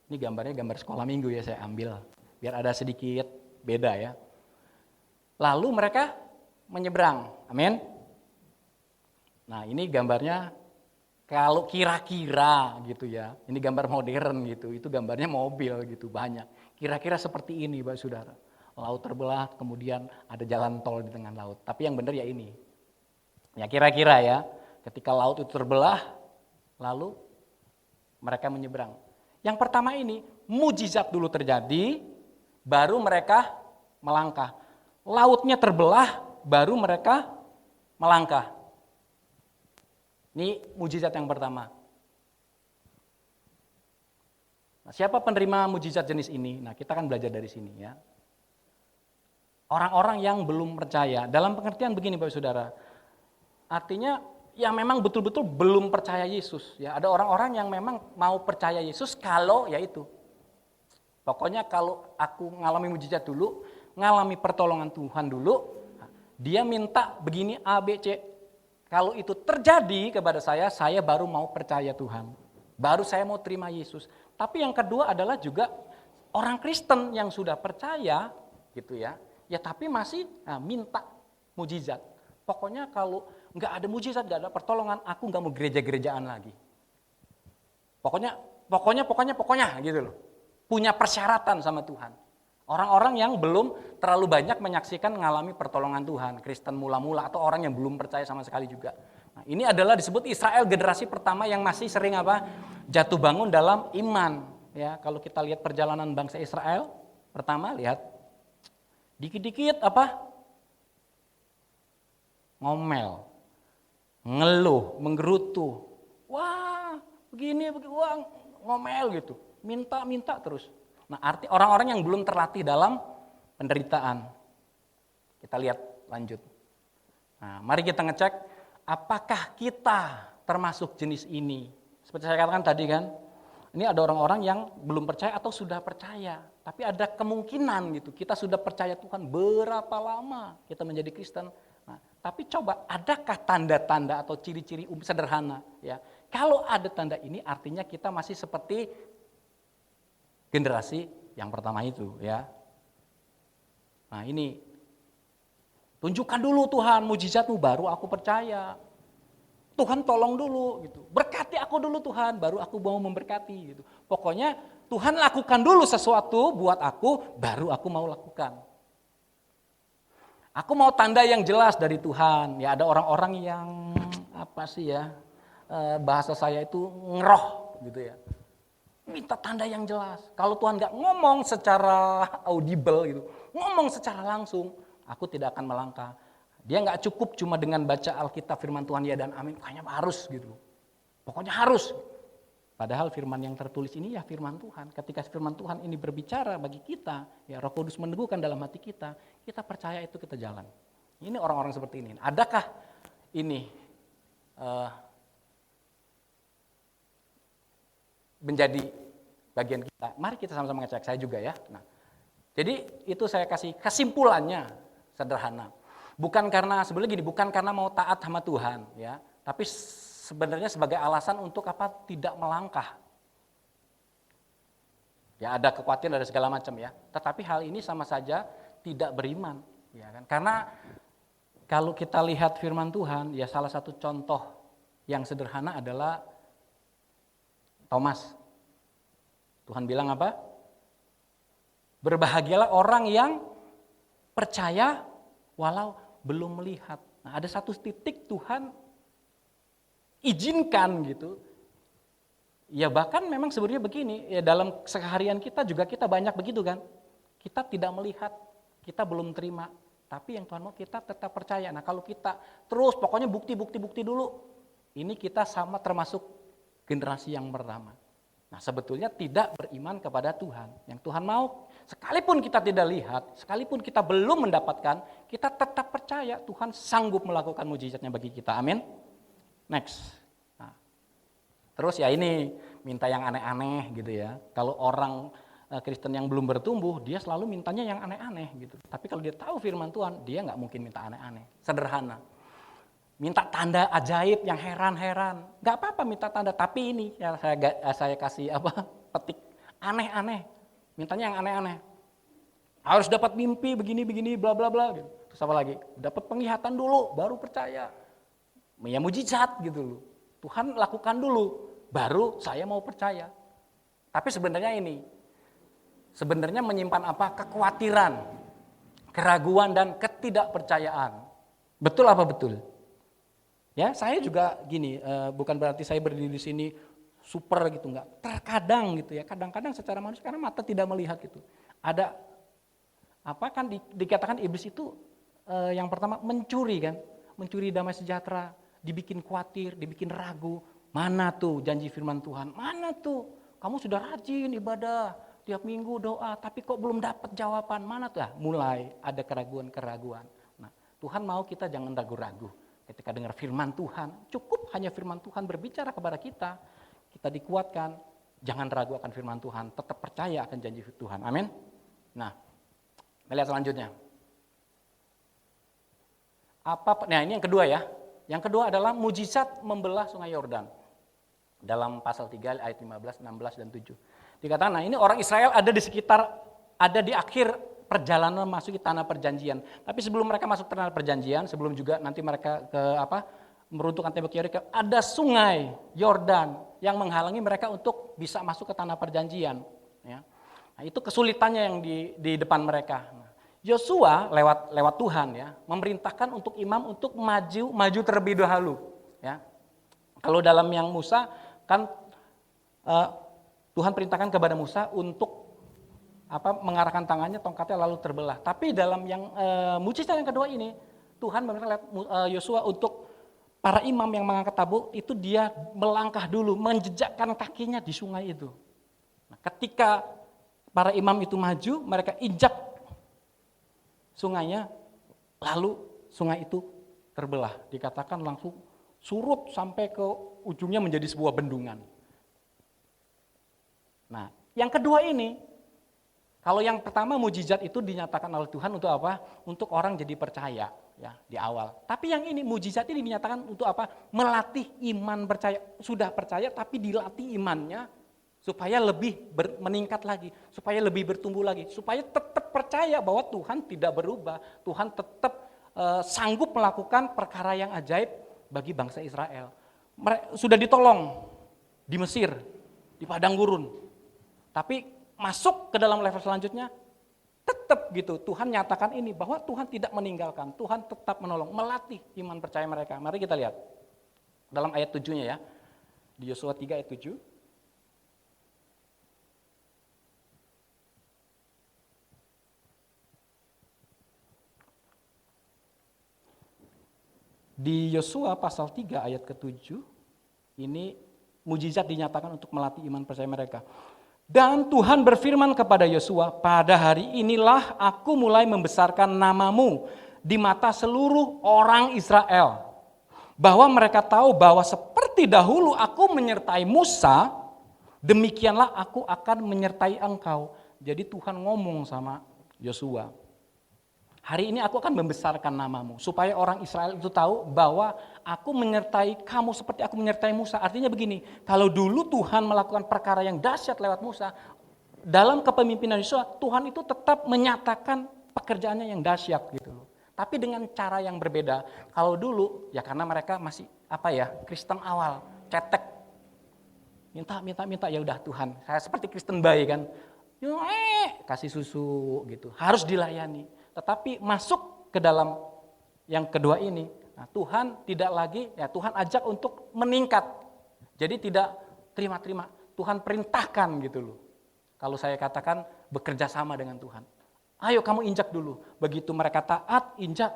Ini gambarnya gambar sekolah minggu ya saya ambil. Biar ada sedikit beda ya. Lalu mereka menyeberang. Amin. Nah ini gambarnya kalau kira-kira gitu ya. Ini gambar modern gitu. Itu gambarnya mobil gitu banyak. Kira-kira seperti ini Bapak Saudara. Laut terbelah kemudian ada jalan tol di tengah laut. Tapi yang benar ya ini. Ya kira-kira ya. Ketika laut itu terbelah lalu mereka menyeberang. Yang pertama ini mujizat dulu terjadi baru mereka melangkah. Lautnya terbelah, baru mereka melangkah. Ini mujizat yang pertama. Nah, siapa penerima mujizat jenis ini? Nah, kita akan belajar dari sini ya. Orang-orang yang belum percaya. Dalam pengertian begini Bapak Saudara. Artinya yang memang betul-betul belum percaya Yesus. Ya, ada orang-orang yang memang mau percaya Yesus kalau ya itu. Pokoknya kalau aku ngalami mujizat dulu, ngalami pertolongan Tuhan dulu, dia minta begini A, B, C. Kalau itu terjadi kepada saya baru mau percaya Tuhan. Baru saya mau terima Yesus. Tapi yang kedua adalah juga orang Kristen yang sudah percaya gitu ya. Ya tapi masih minta mujizat. Pokoknya kalau nggak ada mujizat, nggak ada pertolongan, aku nggak mau gereja-gerejaan lagi. Pokoknya gitu loh. Punya persyaratan sama Tuhan. Orang-orang yang belum terlalu banyak menyaksikan mengalami pertolongan Tuhan, Kristen mula-mula atau orang yang belum percaya sama sekali juga. Nah, ini adalah disebut Israel generasi pertama yang masih sering jatuh bangun dalam iman. Ya, kalau kita lihat perjalanan bangsa Israel, pertama lihat dikit-dikit ngomel, ngeluh, menggerutu. Wah, begini, wah, ngomel gitu. Minta terus. Nah, arti orang-orang yang belum terlatih dalam penderitaan. Kita lihat lanjut. Nah, mari kita ngecek apakah kita termasuk jenis ini. Seperti saya katakan tadi kan, ini ada orang-orang yang belum percaya atau sudah percaya. Tapi ada kemungkinan gitu, kita sudah percaya Tuhan berapa lama kita menjadi Kristen. Nah, tapi coba adakah tanda-tanda atau ciri-ciri sederhana ya? Kalau ada tanda ini artinya kita masih seperti generasi yang pertama itu ya. Nah, ini tunjukkan dulu Tuhan mujizatmu baru aku percaya. Tuhan tolong dulu gitu. Berkati aku dulu Tuhan baru aku mau memberkati gitu. Pokoknya Tuhan lakukan dulu sesuatu buat aku baru aku mau lakukan. Aku mau tanda yang jelas dari Tuhan. Ya ada orang-orang yang bahasa saya itu ngeroh gitu ya. Minta tanda yang jelas. Kalau Tuhan nggak ngomong secara audible gitu, ngomong secara langsung, aku tidak akan melangkah. Dia nggak cukup cuma dengan baca Alkitab firman Tuhan ya dan amin, kayaknya harus gitu. Pokoknya harus. Padahal firman yang tertulis ini ya firman Tuhan. Ketika firman Tuhan ini berbicara bagi kita, ya Roh Kudus meneguhkan dalam hati kita percaya itu kita jalan. Ini orang-orang seperti ini. Adakah ini menjadi bagian kita? Mari kita sama-sama ngecek, saya juga ya. Nah, jadi itu saya kasih kesimpulannya sederhana. Bukan karena bukan karena mau taat sama Tuhan ya, tapi sebenarnya sebagai alasan untuk tidak melangkah. Ya ada kekhawatiran ada segala macam ya. Tetapi hal ini sama saja tidak beriman, ya kan? Karena kalau kita lihat firman Tuhan, ya salah satu contoh yang sederhana adalah Thomas. Tuhan bilang apa? Berbahagialah orang yang percaya walau belum melihat. Nah, ada satu titik Tuhan izinkan gitu. Ya bahkan memang sebenarnya begini, ya dalam keseharian kita juga kita banyak begitu kan. Kita tidak melihat, kita belum terima. Tapi yang Tuhan mau kita tetap percaya. Nah kalau kita terus pokoknya bukti dulu. Ini kita sama termasuk generasi yang pertama. Nah sebetulnya tidak beriman kepada Tuhan. Yang Tuhan mau, sekalipun kita tidak lihat, sekalipun kita belum mendapatkan, kita tetap percaya Tuhan sanggup melakukan mujizatnya bagi kita. Amin. Next. Nah, terus ya ini minta yang aneh-aneh gitu ya. Kalau orang Kristen yang belum bertumbuh, dia selalu mintanya yang aneh-aneh gitu. Tapi kalau dia tahu firman Tuhan, dia nggak mungkin minta aneh-aneh. Sederhana. Minta tanda ajaib yang heran-heran. Gak apa-apa minta tanda, tapi ini ya saya kasih petik aneh-aneh. Mintanya yang aneh-aneh. Harus dapat mimpi begini bla bla bla gitu. Terus apa lagi? Dapat penglihatan dulu baru percaya. Ya mujizat gitu loh. Tuhan lakukan dulu baru saya mau percaya. Tapi sebenarnya menyimpan kekhawatiran, keraguan dan ketidakpercayaan. Betul apa betul? Ya, saya juga gini, bukan berarti saya berdiri di sini super gitu, enggak. Terkadang gitu ya, kadang-kadang secara manusia karena mata tidak melihat gitu. Ada dikatakan iblis itu yang pertama mencuri kan, mencuri damai sejahtera, dibikin khawatir, dibikin ragu. Mana tuh janji firman Tuhan? Mana tuh? Kamu sudah rajin ibadah, tiap minggu doa, tapi kok belum dapat jawaban? Mana tuh? Mulai ada keraguan-keraguan. Nah, Tuhan mau kita jangan ragu-ragu. Ketika dengar firman Tuhan, cukup hanya firman Tuhan berbicara kepada kita dikuatkan, jangan ragu akan firman Tuhan, tetap percaya akan janji Tuhan. Amin. Nah, kita lihat selanjutnya. Nah ini yang kedua ya, Yang kedua adalah mujizat membelah sungai Yordan. Dalam pasal 3 ayat 15, 16, dan 7. Dikatakan, nah ini orang Israel ada di akhir perjalanan masuk ke tanah perjanjian. Tapi sebelum mereka masuk tanah perjanjian, sebelum juga nanti mereka meruntuhkan tembok Yeriko, ada sungai Yordan yang menghalangi mereka untuk bisa masuk ke tanah perjanjian. Ya. Nah, itu kesulitannya yang di depan mereka. Yosua lewat Tuhan ya memerintahkan untuk imam untuk maju terlebih dahulu. Ya. Kalau dalam yang Musa kan Tuhan perintahkan kepada Musa untuk mengarahkan tangannya, tongkatnya lalu terbelah. Tapi dalam yang mujizat yang kedua ini, Tuhan memerintahkan Yosua untuk para imam yang mengangkat tabut itu dia melangkah dulu, menjejakkan kakinya di sungai itu. Nah, ketika para imam itu maju, mereka injak sungainya, lalu sungai itu terbelah. Dikatakan langsung surut sampai ke ujungnya menjadi sebuah bendungan. Nah, yang kedua ini, kalau yang pertama mujizat itu dinyatakan oleh Tuhan untuk apa? Untuk orang jadi percaya ya di awal. Tapi yang ini mujizat ini dinyatakan untuk apa? Melatih iman percaya. Sudah percaya tapi dilatih imannya supaya lebih meningkat lagi, supaya lebih bertumbuh lagi, supaya tetap percaya bahwa Tuhan tidak berubah, Tuhan tetap sanggup melakukan perkara yang ajaib bagi bangsa Israel. Sudah ditolong di Mesir, di padang gurun, tapi masuk ke dalam level selanjutnya, tetap gitu, Tuhan nyatakan ini, bahwa Tuhan tidak meninggalkan, Tuhan tetap menolong, melatih iman percaya mereka. Mari kita lihat, dalam ayat 7-nya ya, di Yosua 3 ayat 7. Di Yosua pasal 3 ayat ke-7, ini mujizat dinyatakan untuk melatih iman percaya mereka. Dan Tuhan berfirman kepada Yosua, pada hari inilah aku mulai membesarkan namamu di mata seluruh orang Israel. Bahwa mereka tahu bahwa seperti dahulu aku menyertai Musa, demikianlah aku akan menyertai engkau. Jadi Tuhan ngomong sama Yosua. Hari ini aku akan membesarkan namamu, supaya orang Israel itu tahu bahwa aku menyertai kamu seperti aku menyertai Musa. Artinya begini, kalau dulu Tuhan melakukan perkara yang dahsyat lewat Musa, dalam kepemimpinan Yosua, Tuhan itu tetap menyatakan pekerjaannya yang dahsyat gitu loh. Tapi dengan cara yang berbeda. Kalau dulu, ya karena mereka masih Kristen awal, cetek. Minta, ya udah Tuhan, saya seperti Kristen bayi kan. Kasih susu gitu, harus dilayani. Tetapi masuk ke dalam yang kedua ini, nah Tuhan tidak lagi, ya Tuhan ajak untuk meningkat. Jadi tidak terima-terima, Tuhan perintahkan gitu loh. Kalau saya katakan bekerja sama dengan Tuhan. Ayo kamu injak dulu. Begitu mereka taat, injak,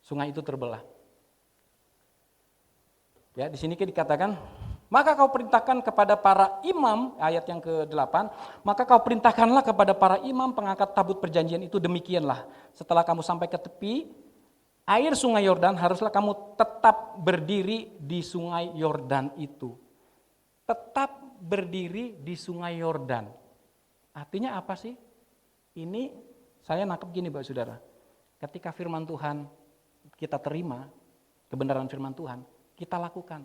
sungai itu terbelah. Ya, di sini dikatakan, maka kau perintahkan kepada para imam, ayat yang ke-8, maka kau perintahkanlah kepada para imam pengangkat tabut perjanjian itu demikianlah. Setelah kamu sampai ke tepi air sungai Yordan, haruslah kamu tetap berdiri di sungai Yordan itu. Tetap berdiri di sungai Yordan. Artinya apa sih? Ini saya nangkep gini Bapak Saudara. Ketika firman Tuhan kita terima, kebenaran firman Tuhan, kita lakukan.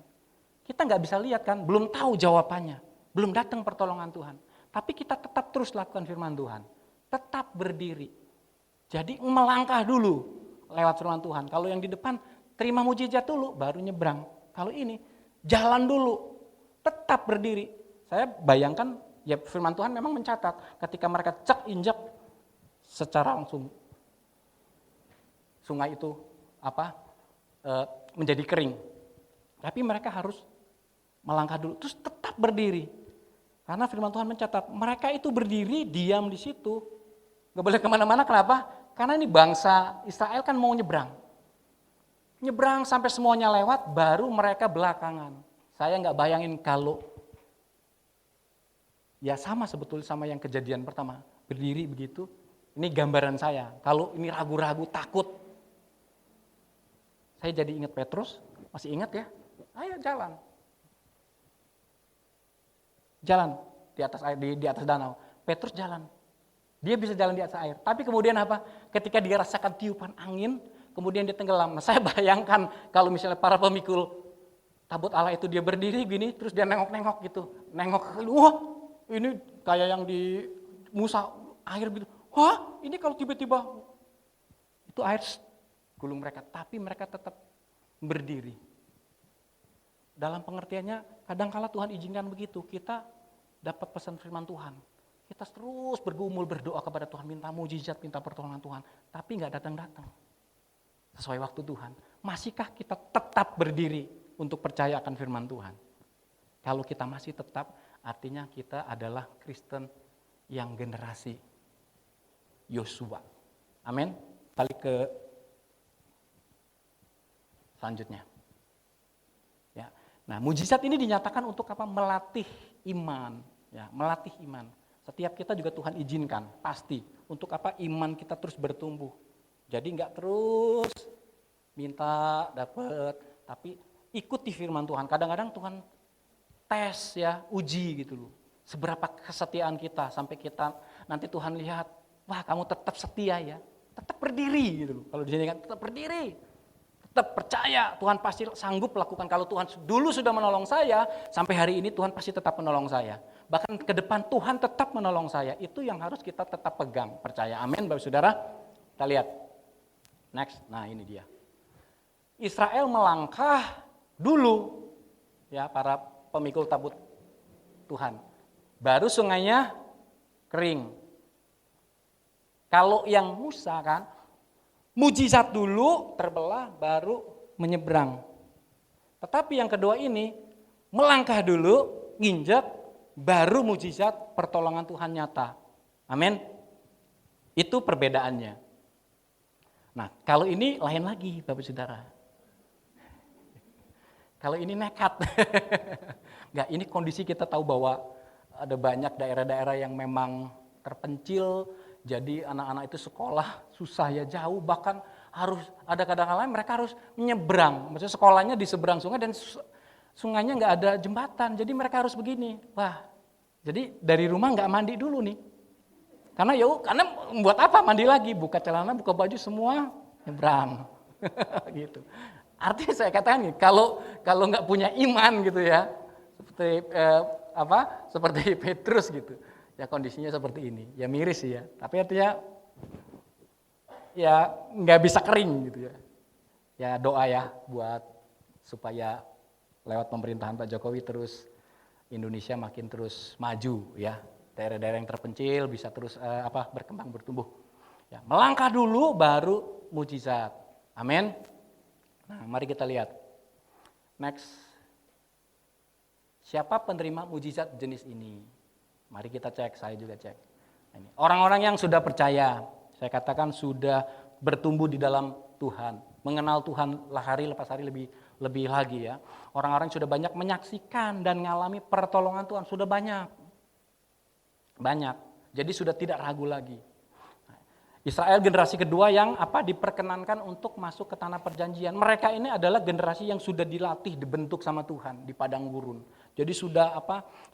Kita nggak bisa lihat kan, belum tahu jawabannya, belum datang pertolongan Tuhan. Tapi kita tetap terus lakukan firman Tuhan, tetap berdiri. Jadi melangkah dulu lewat firman Tuhan. Kalau yang di depan terima mujizat dulu, baru nyebrang. Kalau ini jalan dulu, tetap berdiri. Saya bayangkan ya firman Tuhan memang mencatat ketika mereka injak secara langsung sungai itu menjadi kering. Tapi mereka harus melangkah dulu, terus tetap berdiri. Karena firman Tuhan mencatat, mereka itu berdiri, diam di situ. Gak boleh kemana-mana, kenapa? Karena ini bangsa Israel kan mau nyebrang. Nyebrang sampai semuanya lewat, baru mereka belakangan. Saya gak bayangin kalau, ya sama sebetulnya sama yang kejadian pertama. Berdiri begitu, ini gambaran saya. Kalau ini ragu-ragu, takut. Saya jadi ingat Petrus, masih ingat ya? Ayo jalan. Jalan di atas air, di atas danau. Petrus jalan. Dia bisa jalan di atas air. Tapi kemudian apa? Ketika dia rasakan tiupan angin, kemudian dia tenggelam. Nah, saya bayangkan kalau misalnya para pemikul tabut Allah itu dia berdiri gini, terus dia nengok-nengok gitu. Nengok, wah ini kayak yang di Musa, air gitu. Wah ini kalau tiba-tiba itu air gulung mereka, tapi mereka tetap berdiri. Dalam pengertiannya, kadang-kala Tuhan izinkan begitu, kita dapat pesan firman Tuhan. Kita terus bergumul berdoa kepada Tuhan, minta mujizat, minta pertolongan Tuhan, tapi nggak datang-datang sesuai waktu Tuhan. Masihkah kita tetap berdiri untuk percaya akan firman Tuhan? Kalau kita masih tetap, artinya kita adalah Kristen yang generasi Yosua. Amin. Balik ke selanjutnya. Ya. Nah, mujizat ini dinyatakan untuk apa? Melatih iman. Ya, melatih iman. Setiap kita juga Tuhan izinkan, pasti. Untuk apa? Iman kita terus bertumbuh. Jadi nggak terus minta, dapat, tapi ikuti firman Tuhan. Kadang-kadang Tuhan tes ya, uji gitu loh. Seberapa kesetiaan kita, sampai kita nanti Tuhan lihat, wah kamu tetap setia ya, tetap berdiri gitu loh. Kalau di sini kan tetap berdiri, tetap percaya Tuhan pasti sanggup lakukan. Kalau Tuhan dulu sudah menolong saya, sampai hari ini Tuhan pasti tetap menolong saya. Bahkan ke depan Tuhan tetap menolong saya. Itu yang harus kita tetap pegang, percaya. Amin, Bapak Saudara. Kita lihat. Next, nah ini dia. Israel melangkah dulu, ya para pemikul tabut Tuhan. Baru sungainya kering. Kalau yang Musa kan, mujizat dulu terbelah baru menyeberang. Tetapi yang kedua ini, melangkah dulu, nginjek, baru mujizat pertolongan Tuhan nyata. Amin. Itu perbedaannya. Nah, kalau ini lain lagi Bapak Saudara. Kalau ini nekat. Enggak, ini kondisi kita tahu bahwa ada banyak daerah-daerah yang memang terpencil, jadi anak-anak itu sekolah susah ya, jauh, bahkan harus ada kadang-kadang mereka harus menyeberang. Maksudnya sekolahnya di seberang sungai dan sungainya nggak ada jembatan, jadi mereka harus begini. Wah, jadi dari rumah nggak mandi dulu nih. Karena buat apa mandi lagi? Buka celana, buka baju semua nyebrang. Gitu. Artinya saya katakan nih, kalau nggak punya iman gitu ya, seperti Petrus gitu, ya kondisinya seperti ini, ya miris sih ya. Tapi artinya ya nggak bisa kering gitu ya. Ya doa ya buat supaya lewat pemerintahan Pak Jokowi terus Indonesia makin terus maju ya. Daerah-daerah yang terpencil bisa terus berkembang bertumbuh. Ya, melangkah dulu baru mujizat. Amin. Nah, mari kita lihat. Next. Siapa penerima mujizat jenis ini? Mari kita cek, saya juga cek. Ini orang-orang yang sudah percaya, saya katakan sudah bertumbuh di dalam Tuhan, mengenal Tuhan hari lepas hari lebih lagi ya. Orang-orang sudah banyak menyaksikan dan mengalami pertolongan Tuhan, sudah banyak. Jadi sudah tidak ragu lagi. Israel generasi kedua yang diperkenankan untuk masuk ke tanah perjanjian. Mereka ini adalah generasi yang sudah dilatih, dibentuk sama Tuhan di padang gurun. Jadi sudah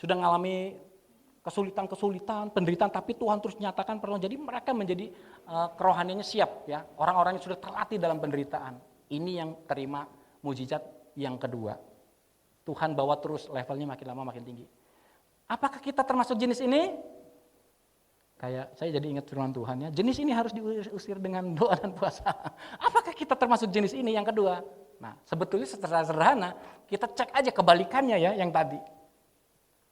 mengalami kesulitan, penderitaan, tapi Tuhan terus nyatakan pertolongan. Jadi mereka menjadi kerohaniannya siap ya. Orang-orang yang sudah terlatih dalam penderitaan. Ini yang terima mujizat yang kedua. Tuhan bawa terus levelnya makin lama makin tinggi. Apakah kita termasuk jenis ini? Kayak saya jadi ingat firman Tuhan ya, jenis ini harus diusir dengan doa dan puasa. Apakah kita termasuk jenis ini yang kedua? Nah, sebetulnya secara sederhana, kita cek aja kebalikannya ya yang tadi.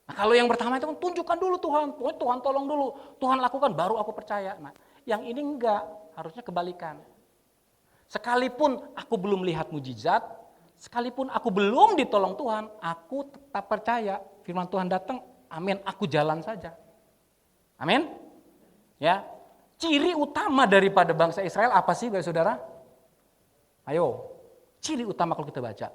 Nah, kalau yang pertama itu tunjukkan dulu Tuhan tolong dulu, Tuhan lakukan baru aku percaya. Nah, yang ini enggak, harusnya kebalikan. Sekalipun aku belum lihat mujizat, sekalipun aku belum ditolong Tuhan, aku tetap percaya firman Tuhan datang, amin, aku jalan saja. Amin. Ya, ciri utama daripada bangsa Israel apa sih, Bapak Saudara? Ayo, ciri utama kalau kita baca.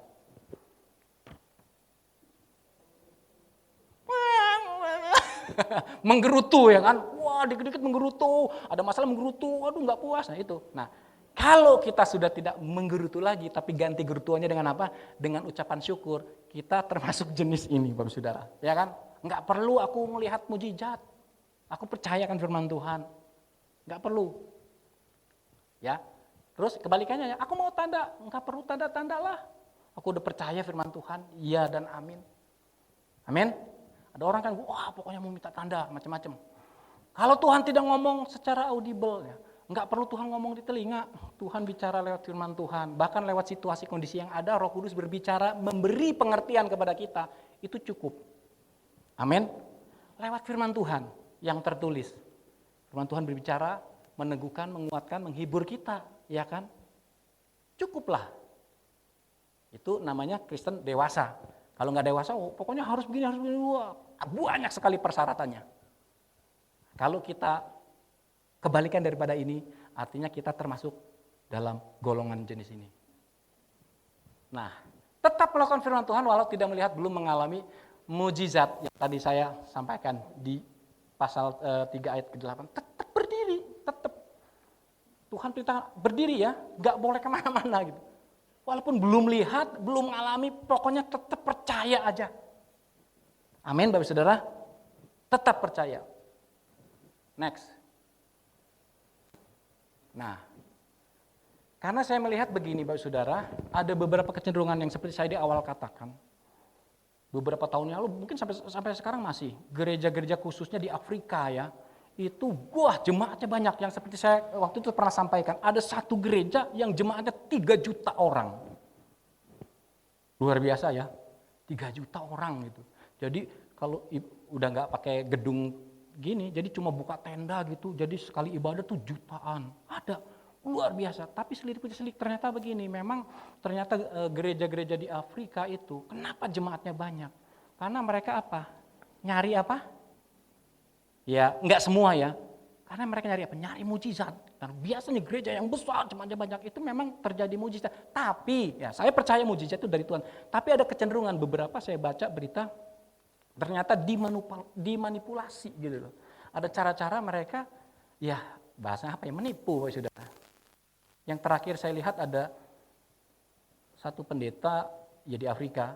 Menggerutu ya kan? Wah, dikit-dikit menggerutu, ada masalah menggerutu, aduh nggak puas. Nah itu. Nah, kalau kita sudah tidak menggerutu lagi, tapi ganti gerutuannya dengan apa? Dengan ucapan syukur, kita termasuk jenis ini, Bapak Saudara. Ya kan? Nggak perlu aku melihat mujizat. Aku percayakan firman Tuhan. Enggak perlu. Ya. Terus kebalikannya ya, aku mau tanda, enggak perlu tanda-tanda lah. Aku udah percaya firman Tuhan, iya dan amin. Amin. Ada orang kan, wah pokoknya mau minta tanda, macam-macam. Kalau Tuhan tidak ngomong secara audible, ya, enggak perlu Tuhan ngomong di telinga. Tuhan bicara lewat firman Tuhan, bahkan lewat situasi kondisi yang ada, Roh Kudus berbicara, memberi pengertian kepada kita, itu cukup. Amin. Lewat firman Tuhan yang tertulis. Firman Tuhan berbicara, meneguhkan, menguatkan, menghibur kita, ya kan? Cukuplah. Itu namanya Kristen dewasa. Kalau nggak dewasa, oh, pokoknya harus begini, wah, banyak sekali persyaratannya. Kalau kita kebalikan daripada ini, artinya kita termasuk dalam golongan jenis ini. Nah, tetap melakukan firman Tuhan walau tidak melihat, belum mengalami mujizat yang tadi saya sampaikan di pasal 3 ayat ke-8. Tetap berdiri, tetap. Tuhan perintah berdiri ya, nggak boleh kemana-mana gitu. Walaupun belum lihat, belum mengalami, pokoknya tetap percaya aja. Amin, Bapak Saudara. Tetap percaya. Next. Nah, karena saya melihat begini Bapak Saudara, ada beberapa kecenderungan yang seperti saya di awal katakan. Beberapa tahun yang lalu, mungkin sampai sekarang masih, gereja-gereja khususnya di Afrika ya, itu wah jemaatnya banyak, yang seperti saya waktu itu pernah sampaikan, ada satu gereja yang jemaatnya 3 juta orang. Luar biasa ya, 3 juta orang gitu. Jadi kalau udah nggak pakai gedung gini, jadi cuma buka tenda gitu, jadi sekali ibadah tuh jutaan. Ada, luar biasa. Tapi selidik ternyata begini, memang ternyata gereja-gereja di Afrika itu, kenapa jemaatnya banyak? Karena mereka apa? Nyari apa? Ya, enggak semua ya. Karena mereka nyari apa? Nyari mujizat. Dan biasanya gereja yang besar, jemaatnya banyak, itu memang terjadi mujizat. Tapi, ya saya percaya mujizat itu dari Tuhan. Tapi ada kecenderungan, beberapa saya baca berita, ternyata dimanipulasi gitu loh. Ada cara-cara mereka, ya bahasanya apa ya, menipu saudara. Yang terakhir saya lihat ada satu pendeta ya di Afrika,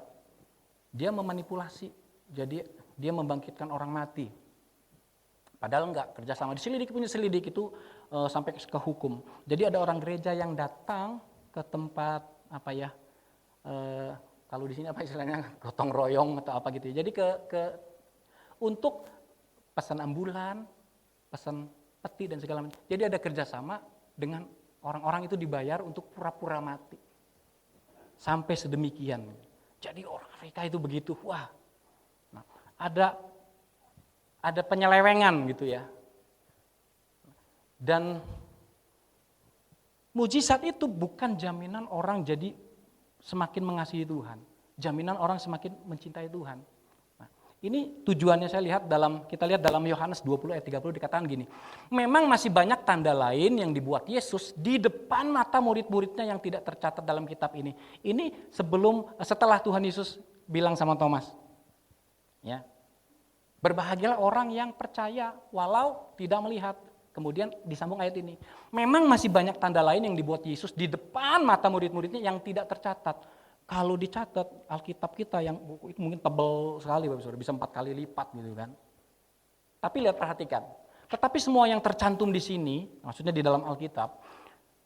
dia memanipulasi, jadi dia membangkitkan orang mati. Padahal enggak, kerjasama punya selidik itu sampai ke hukum. Jadi ada orang gereja yang datang ke tempat apa ya, kalau di sini apa istilahnya, gotong royong atau apa gitu. Jadi untuk pesan ambulan, pesan peti dan segala macam. Jadi ada kerjasama dengan orang-orang itu dibayar untuk pura-pura mati. Sampai sedemikian. Jadi orang Afrika itu begitu, wah. Nah, ada penyelewengan gitu ya. Dan mujizat itu bukan jaminan orang jadi semakin mengasihi Tuhan. Jaminan orang semakin mencintai Tuhan. Nah, ini tujuannya saya lihat kita lihat dalam Yohanes 20 ayat 30 dikatakan gini. Memang masih banyak tanda lain yang dibuat Yesus di depan mata murid-muridnya yang tidak tercatat dalam kitab ini. Ini setelah Tuhan Yesus bilang sama Thomas. Ya. Berbahagialah orang yang percaya walau tidak melihat. Kemudian disambung ayat ini. Memang masih banyak tanda lain yang dibuat Yesus di depan mata murid-muridnya yang tidak tercatat. Kalau dicatat Alkitab kita yang buku itu mungkin tebal sekali Bapak Saudara, bisa 4 kali lipat gitu kan. Tapi lihat, perhatikan. Tetapi semua yang tercantum di sini, maksudnya di dalam Alkitab,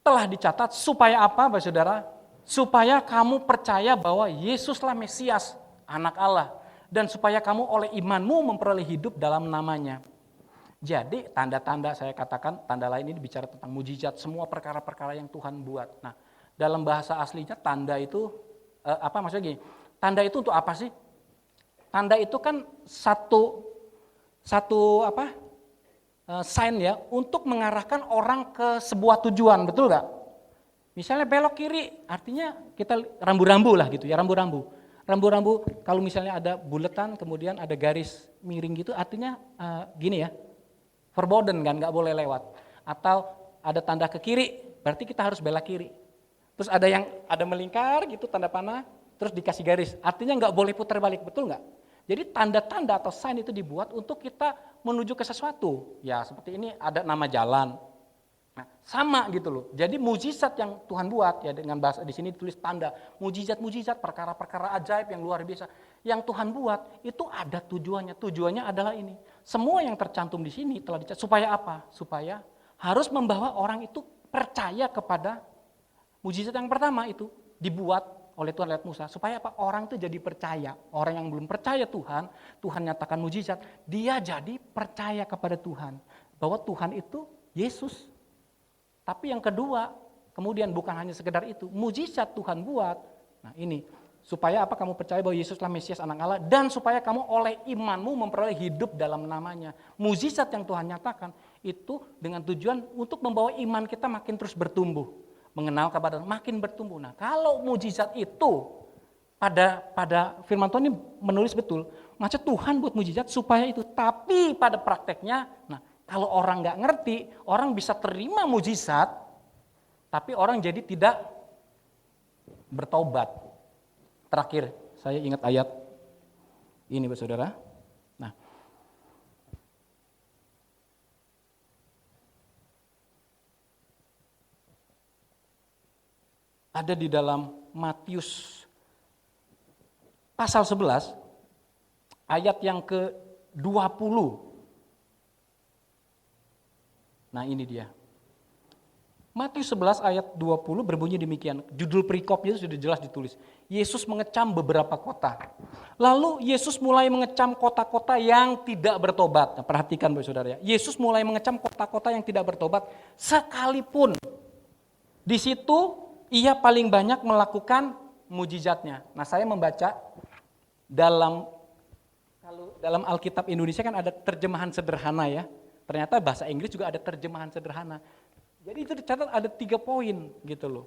telah dicatat supaya apa Bapak Saudara? Supaya kamu percaya bahwa Yesuslah Mesias, Anak Allah. Dan supaya kamu oleh imanmu memperoleh hidup dalam namanya. Jadi tanda-tanda, saya katakan tanda lain ini bicara tentang mujizat, semua perkara-perkara yang Tuhan buat. Nah, dalam bahasa aslinya tanda itu, apa maksudnya gini, tanda itu untuk apa sih? Tanda itu kan satu sign ya, untuk mengarahkan orang ke sebuah tujuan, betul gak? Misalnya belok kiri, artinya kita rambu-rambu lah gitu ya, rambu-rambu. Rambu-rambu kalau misalnya ada buletan kemudian ada garis miring gitu artinya gini ya, forbidden kan, nggak boleh lewat. Atau ada tanda ke kiri berarti kita harus belok kiri. Terus ada melingkar gitu tanda panah terus dikasih garis artinya nggak boleh putar balik, betul nggak? Jadi tanda-tanda atau sign itu dibuat untuk kita menuju ke sesuatu. Ya seperti ini ada nama jalan. Nah, sama gitu loh. Jadi mujizat yang Tuhan buat ya, dengan bahasa di sini ditulis tanda, mujizat-mujizat, perkara-perkara ajaib yang luar biasa yang Tuhan buat itu ada tujuannya. Tujuannya adalah ini. Semua yang tercantum di sini telah dicatat supaya apa? Supaya harus membawa orang itu percaya kepada Mujizat yang pertama itu dibuat oleh Tuhan lewat Musa supaya apa? Orang itu jadi percaya. Orang yang belum percaya Tuhan, Tuhan nyatakan mujizat, dia jadi percaya kepada Tuhan bahwa Tuhan itu Yesus. Tapi yang kedua, kemudian bukan hanya sekedar itu, mujizat Tuhan buat. Nah, ini supaya apa? Kamu percaya bahwa Yesuslah Mesias Anak Allah dan supaya kamu oleh imanmu memperoleh hidup dalam namanya. Mujizat yang Tuhan nyatakan itu dengan tujuan untuk membawa iman kita makin terus bertumbuh. Mengenal kepada makin bertumbuh. Nah, kalau mujizat itu pada firman Tuhan ini menulis betul, maksud Tuhan buat mujizat supaya itu. Tapi pada prakteknya, nah kalau orang nggak ngerti, orang bisa terima mujizat, tapi orang jadi tidak bertobat. Terakhir, saya ingat ayat ini, Bapak Saudara. Nah, ada di dalam Matius pasal 11 ayat yang ke-20. Nah, ini dia. Matius 11 ayat 20 berbunyi demikian. Judul perikopnya sudah jelas ditulis. Yesus mengecam beberapa kota. Lalu Yesus mulai mengecam kota-kota yang tidak bertobat. Nah, perhatikan Bapak Saudara ya. Yesus mulai mengecam kota-kota yang tidak bertobat sekalipun di situ ia paling banyak melakukan mujizatnya. Nah, saya membaca dalam Alkitab Indonesia kan ada terjemahan sederhana ya. Ternyata bahasa Inggris juga ada terjemahan sederhana. Jadi itu dicatat ada 3 poin gitu loh.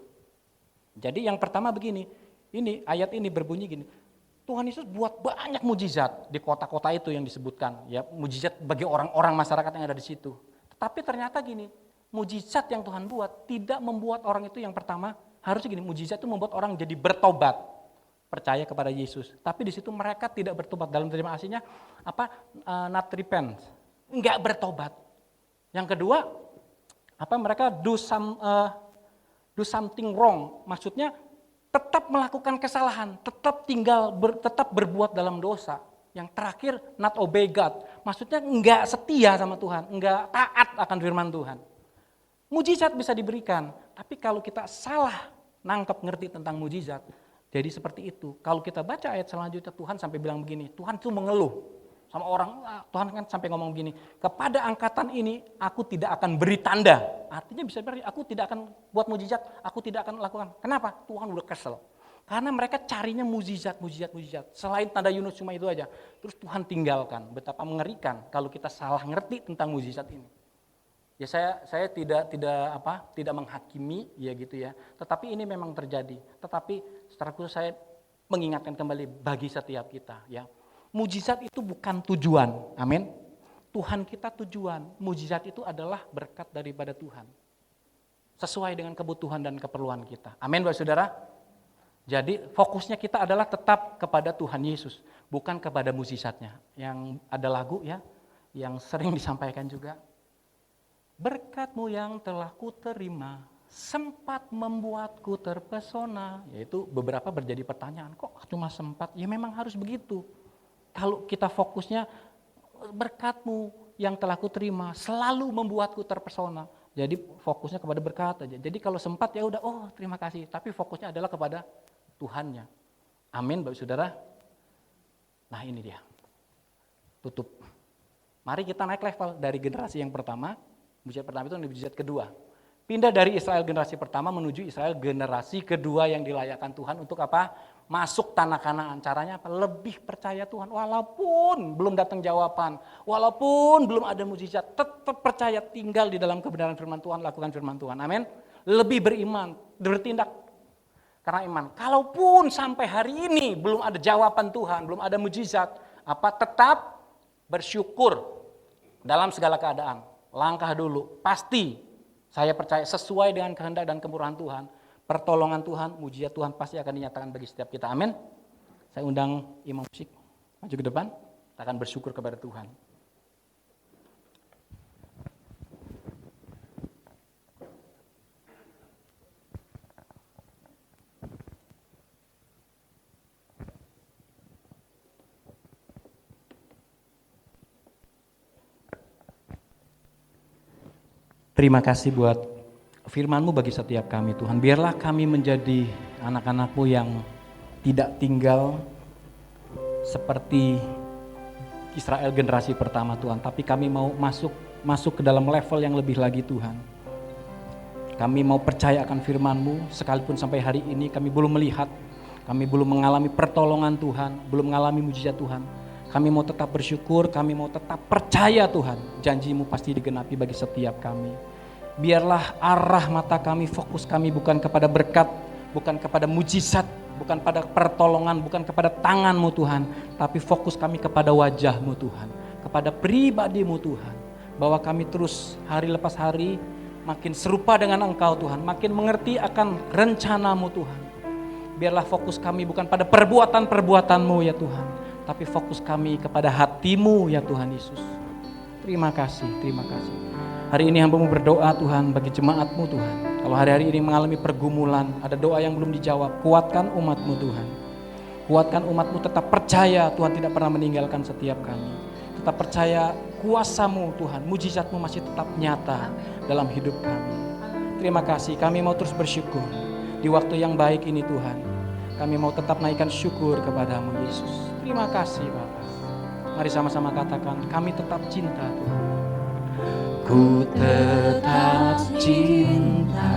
Jadi yang pertama begini, ini ayat ini berbunyi gini. Tuhan Yesus buat banyak mujizat di kota-kota itu yang disebutkan, ya, mujizat bagi orang-orang masyarakat yang ada di situ. Tetapi ternyata gini, mujizat yang Tuhan buat tidak membuat orang itu yang pertama harusnya gini, mujizat itu membuat orang jadi bertobat, percaya kepada Yesus. Tapi di situ mereka tidak bertobat. Dalam terjemahan aslinya apa? Not repent, enggak bertobat. Yang kedua, apa? Mereka do something wrong. Maksudnya tetap melakukan kesalahan, tetap tetap berbuat dalam dosa. Yang terakhir, not obey God. Maksudnya enggak setia sama Tuhan, enggak taat akan firman Tuhan. Mujizat bisa diberikan, tapi kalau kita salah nangkep ngerti tentang mujizat, jadi seperti itu. Kalau kita baca ayat selanjutnya, Tuhan sampai bilang begini, Tuhan itu mengeluh sama orang, Tuhan kan sampai ngomong begini, kepada angkatan ini aku tidak akan beri tanda. Artinya bisa berarti aku tidak akan buat mujizat, aku tidak akan lakukan. Kenapa? Tuhan udah kesel. Karena mereka carinya mujizat. Selain tanda Yunus cuma itu aja. Terus Tuhan tinggalkan. Betapa mengerikan kalau kita salah ngerti tentang mujizat ini. Ya saya tidak menghakimi ya gitu ya. Tetapi ini memang terjadi. Tetapi secara khusus saya mengingatkan kembali bagi setiap kita ya. Mujizat itu bukan tujuan. Amin. Tuhan kita tujuan. Mujizat itu adalah berkat daripada Tuhan. Sesuai dengan kebutuhan dan keperluan kita. Amin Bapak Saudara. Jadi fokusnya kita adalah tetap kepada Tuhan Yesus, bukan kepada mujizatnya. Yang ada lagu ya, yang sering disampaikan juga. Berkat-Mu yang telah kuterima sempat membuatku terpesona. Yaitu beberapa berjadi pertanyaan, kok cuma sempat? Ya memang harus begitu. Kalau kita fokusnya berkat-Mu yang telah kuterima selalu membuatku terpesona. Jadi fokusnya kepada berkat aja. Jadi kalau sempat ya udah, oh terima kasih. Tapi fokusnya adalah kepada Tuhannya. Amin Bapak Saudara. Nah ini dia. Tutup. Mari kita naik level dari generasi yang pertama. Mujizat pertama itu mujizat kedua. Pindah dari Israel generasi pertama menuju Israel generasi kedua yang dilayakkan Tuhan untuk apa? Masuk tanah Kanaan. Caranya apa? Lebih percaya Tuhan. Walaupun belum datang jawaban, walaupun belum ada mujizat, tetap percaya, tinggal di dalam kebenaran firman Tuhan, lakukan firman Tuhan. Amin. Lebih beriman, bertindak karena iman. Kalaupun sampai hari ini belum ada jawaban Tuhan, belum ada mujizat, apa? Tetap bersyukur dalam segala keadaan. Langkah dulu, pasti saya percaya sesuai dengan kehendak dan kemurahan Tuhan, pertolongan Tuhan, mujizat Tuhan pasti akan dinyatakan bagi setiap kita. Amin. Saya undang imam musik maju ke depan, kita akan bersyukur kepada Tuhan. Terima kasih buat firman-Mu bagi setiap kami Tuhan. Biarlah kami menjadi anak-anak-Mu yang tidak tinggal seperti Israel generasi pertama Tuhan, tapi kami mau masuk ke dalam level yang lebih lagi Tuhan. Kami mau percaya akan firman-Mu, sekalipun sampai hari ini kami belum melihat, kami belum mengalami pertolongan Tuhan, belum mengalami mujizat Tuhan. Kami mau tetap bersyukur, kami mau tetap percaya Tuhan, janji-Mu pasti digenapi bagi setiap kami. Biarlah arah mata kami, fokus kami bukan kepada berkat, bukan kepada mujizat, bukan pada pertolongan, bukan kepada tangan-Mu Tuhan, tapi fokus kami kepada wajah-Mu Tuhan, kepada pribadi-Mu Tuhan, bahwa kami terus hari lepas hari makin serupa dengan Engkau Tuhan, makin mengerti akan rencana-Mu Tuhan. Biarlah fokus kami bukan pada perbuatan-perbuatan-Mu ya Tuhan, tapi fokus kami kepada hati-Mu ya Tuhan Yesus. Terima kasih, terima kasih. Hari ini hamba-Mu berdoa Tuhan bagi jemaat-Mu Tuhan. Kalau hari-hari ini mengalami pergumulan, ada doa yang belum dijawab, kuatkan umat-Mu Tuhan. Kuatkan umat-Mu tetap percaya Tuhan tidak pernah meninggalkan setiap kami. Tetap percaya kuasa-Mu Tuhan, mujizat-Mu masih tetap nyata dalam hidup kami. Terima kasih, kami mau terus bersyukur. Di waktu yang baik ini Tuhan, kami mau tetap naikkan syukur kepada-Mu Yesus. Terima kasih Bapa. Mari sama-sama katakan, kami tetap cinta Tuhan. Ku tetap cinta,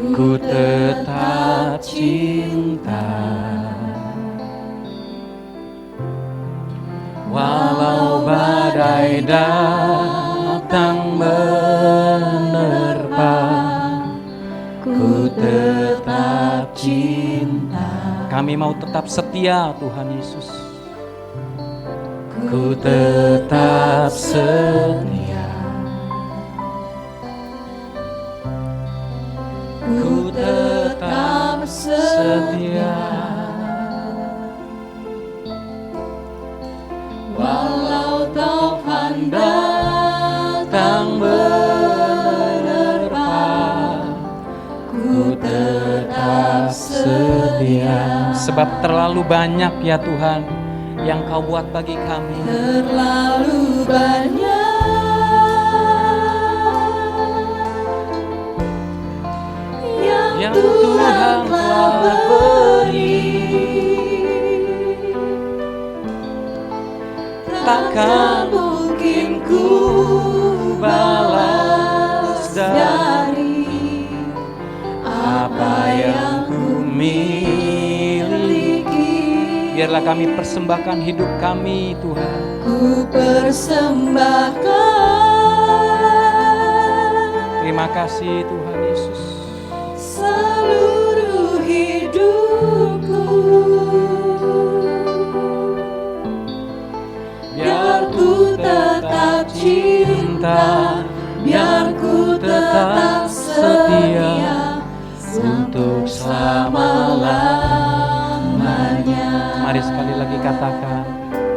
ku tetap cinta, walau badai datang menerpa, ku tetap cinta. Kami mau tetap setia Tuhan Yesus. Ku tetap setia, ku tetap setia, walau taufan datang menerpa, ku tetap setia. Sebab terlalu banyak ya Tuhan yang Kau buat bagi kami. Terlalu banyak yang Tuhan telah beri, takkan mungkin ku balas dari apa yang ku miliki. Biarlah kami persembahkan hidup kami Tuhan. Ku persembahkan. Terima kasih Tuhan Yesus. Seluruh hidupku, biar ku tetap cinta, biar ku tetap setia untuk selama-lamanya. Mari sekali lagi katakan,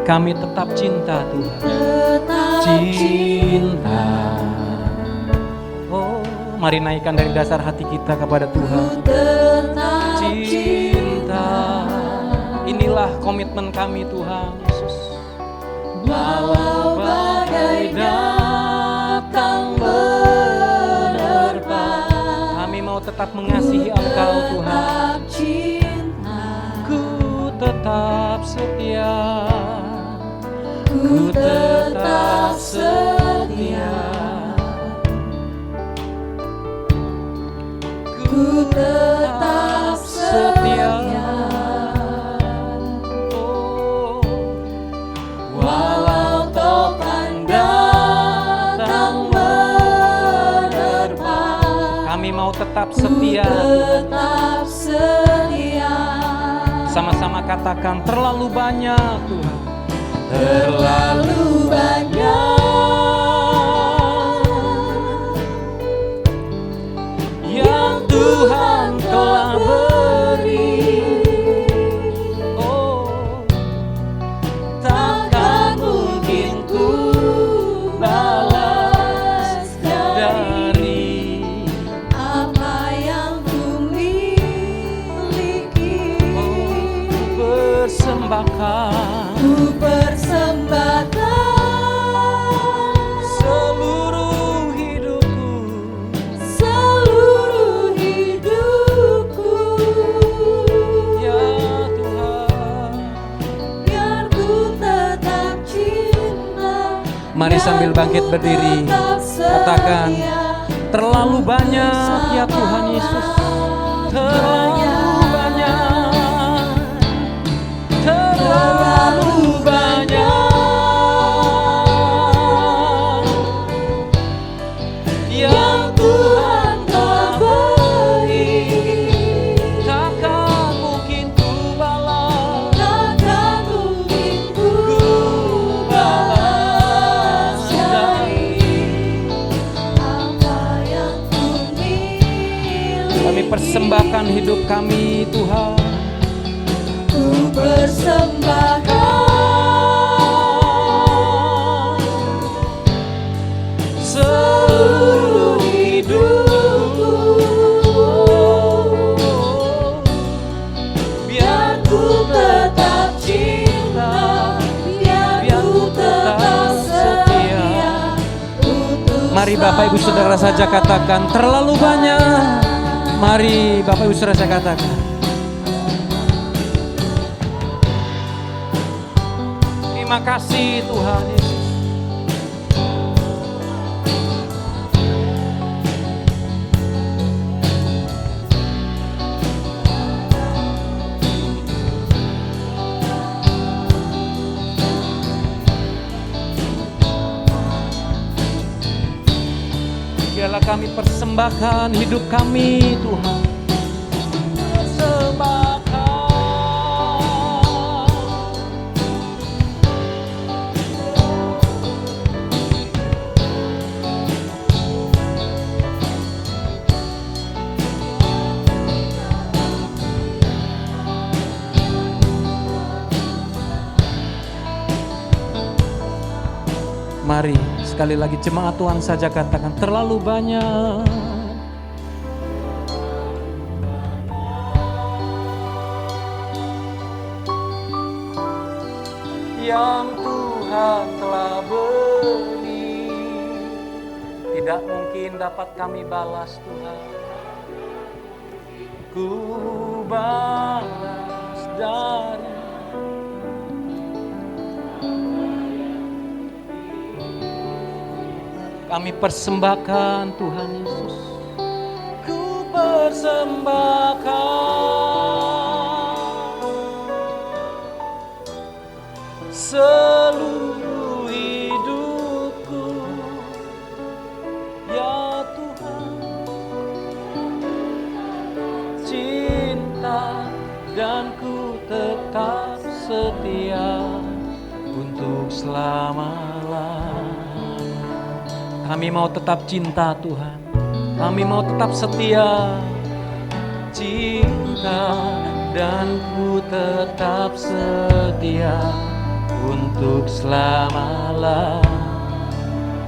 kami tetap cinta Tuhan. Tetap cinta. Oh, mari naikkan dari dasar hati kita kepada Tuhan. Tetap cinta. Inilah komitmen kami Tuhan Yesus. Walau badai datang menerpa, kami mau tetap mengasihi Engkau Tuhan. Tetap setia, ku tetap setia, ku tetap setia. Oh, walau topan datang menerpa, kami mau tetap setia. Tetap setia. Sama-sama katakan, terlalu banyak Tuhan, terlalu banyak yang Tuhan telah beri. Oh, takkan mungkin ku balas dari apa yang ku miliki. Persembahkan, ku persembahkan Mari sambil bangkit berdiri, katakan, terlalu banyak ya Tuhan Yesus, terlalu banyak, terlalu banyak yang Tuhan telah beri. Takkan mungkin ku balas, takkan mungkin ku balas dari apa yang ku miliki. kami persembahkan hidup kami Tuhan. Ku persembahkan Seluruh hidupku, biar ku tetap cinta, biar ku tetap setia untuk. Mari Bapak Ibu Saudara saja katakan, terlalu banyak. Mari Bapak Ibu Saudara saya katakan, terima kasih Tuhan Yesus. Biarlah kami persembahkan hidup kami Tuhan. Persembahkan. Mari sekali lagi jemaat Tuhan saja katakan, terlalu banyak. Yang Tuhan telah beri, tidak mungkin dapat kami balas Tuhan. Ku balas dari kami persembahkan Tuhan Yesus. Ku persembahkan seluruh hidupku ya Tuhan. Cinta dan ku tetap setia untuk selama-lamanya. Kami mau tetap cinta Tuhan, kami mau tetap setia. Cinta dan ku tetap setia untuk selama-lamanya.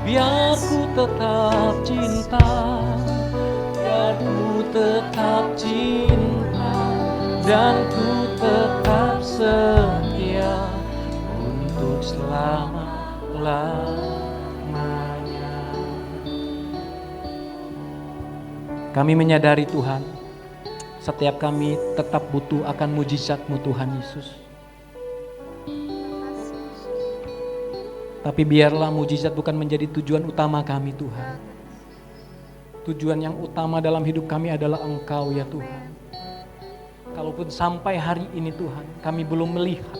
Biar ku tetap cinta, biar ku tetap cinta, dan ku tetap setia untuk selama-lamanya. Kami menyadari Tuhan, setiap kami tetap butuh akan mujizat-Mu Tuhan Yesus. Tapi biarlah mujizat bukan menjadi tujuan utama kami Tuhan. Tujuan yang utama dalam hidup kami adalah Engkau ya Tuhan. Kalaupun sampai hari ini Tuhan, kami belum melihat,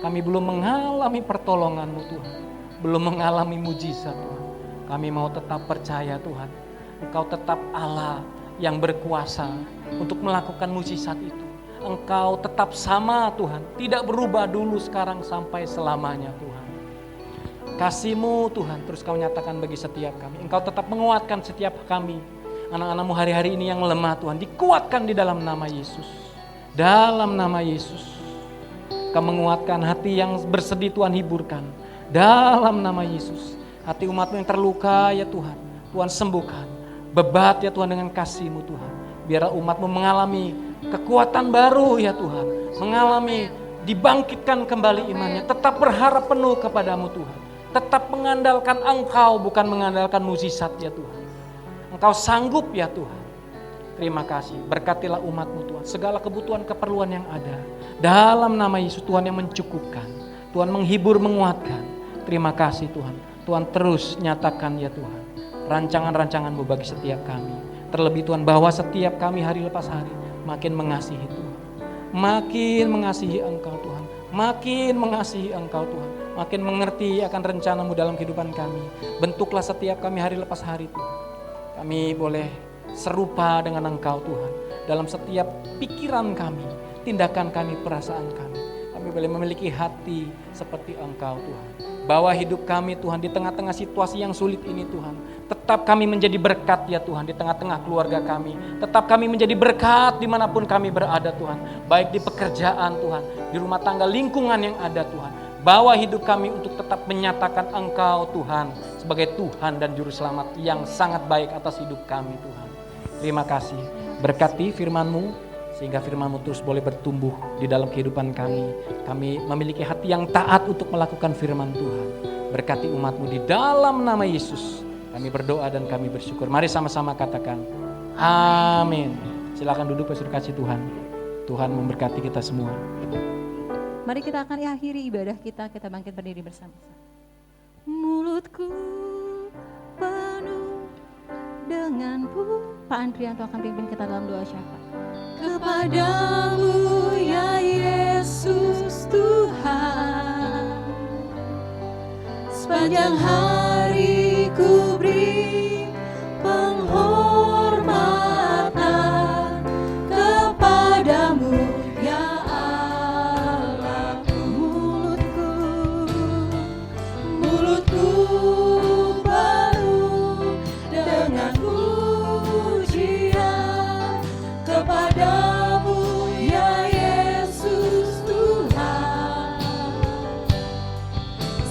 kami belum mengalami pertolongan-Mu Tuhan, belum mengalami mujizat Tuhan, kami mau tetap percaya Tuhan, Engkau tetap Allah yang berkuasa untuk melakukan mujizat itu. Engkau tetap sama Tuhan, tidak berubah dulu, sekarang, sampai selamanya Tuhan. Kasih-Mu Tuhan terus Kau nyatakan bagi setiap kami. Engkau tetap menguatkan setiap kami, anak-anak-Mu hari-hari ini yang lemah Tuhan, dikuatkan di dalam nama Yesus. Dalam nama Yesus. Kau menguatkan hati yang bersedih Tuhan, hiburkan. Dalam nama Yesus. Hati umat-Mu yang terluka ya Tuhan, Tuhan sembuhkan. Bebat ya Tuhan dengan kasih-Mu Tuhan. Biarlah umat-Mu mengalami kekuatan baru ya Tuhan. Mengalami dibangkitkan kembali imannya. Tetap berharap penuh kepada-Mu Tuhan. Tetap mengandalkan Engkau, bukan mengandalkan mukjizat ya Tuhan. Engkau sanggup ya Tuhan. Terima kasih. Berkatilah umat-Mu Tuhan. Segala kebutuhan keperluan yang ada. Dalam nama Yesus Tuhan yang mencukupkan. Tuhan menghibur, menguatkan. Terima kasih Tuhan. Tuhan terus nyatakan ya Tuhan, rancangan-rancangan-Mu bagi setiap kami. Terlebih Tuhan, bahwa setiap kami hari lepas hari makin mengasihi Tuhan, makin mengasihi Engkau Tuhan, makin mengasihi Engkau Tuhan, makin mengerti akan rencana-Mu dalam kehidupan kami. Bentuklah setiap kami hari lepas hari Tuhan. Kami boleh serupa dengan Engkau Tuhan dalam setiap pikiran kami, tindakan kami, perasaan kami. Kami boleh memiliki hati seperti Engkau Tuhan. Bawa hidup kami Tuhan di tengah-tengah situasi yang sulit ini Tuhan. Tetap kami menjadi berkat ya Tuhan di tengah-tengah keluarga kami. Tetap kami menjadi berkat dimanapun kami berada Tuhan. Baik di pekerjaan Tuhan, di rumah tangga, lingkungan yang ada Tuhan. Bawa hidup kami untuk tetap menyatakan Engkau Tuhan sebagai Tuhan dan Juru Selamat yang sangat baik atas hidup kami Tuhan. Terima kasih. Berkati firman-Mu sehingga firman-Mu terus boleh bertumbuh di dalam kehidupan kami. Kami memiliki hati yang taat untuk melakukan firman Tuhan. Berkati umat-Mu di dalam nama Yesus. Kami berdoa dan kami bersyukur. Mari sama-sama katakan amin. Silakan duduk pastor kasih Tuhan. Tuhan memberkati kita semua. Mari kita akan akhiri ibadah kita bangkit berdiri bersama-sama. Mulutku penuh dengan Pak Andrianto akan pimpin kita dalam doa syafaat. Kepadamu ya Yesus Tuhan, sepanjang hari ku beri penghormatan kepadamu ya Allahku. Mulutku penuh dengan pujian kepadamu ya Yesus Tuhan,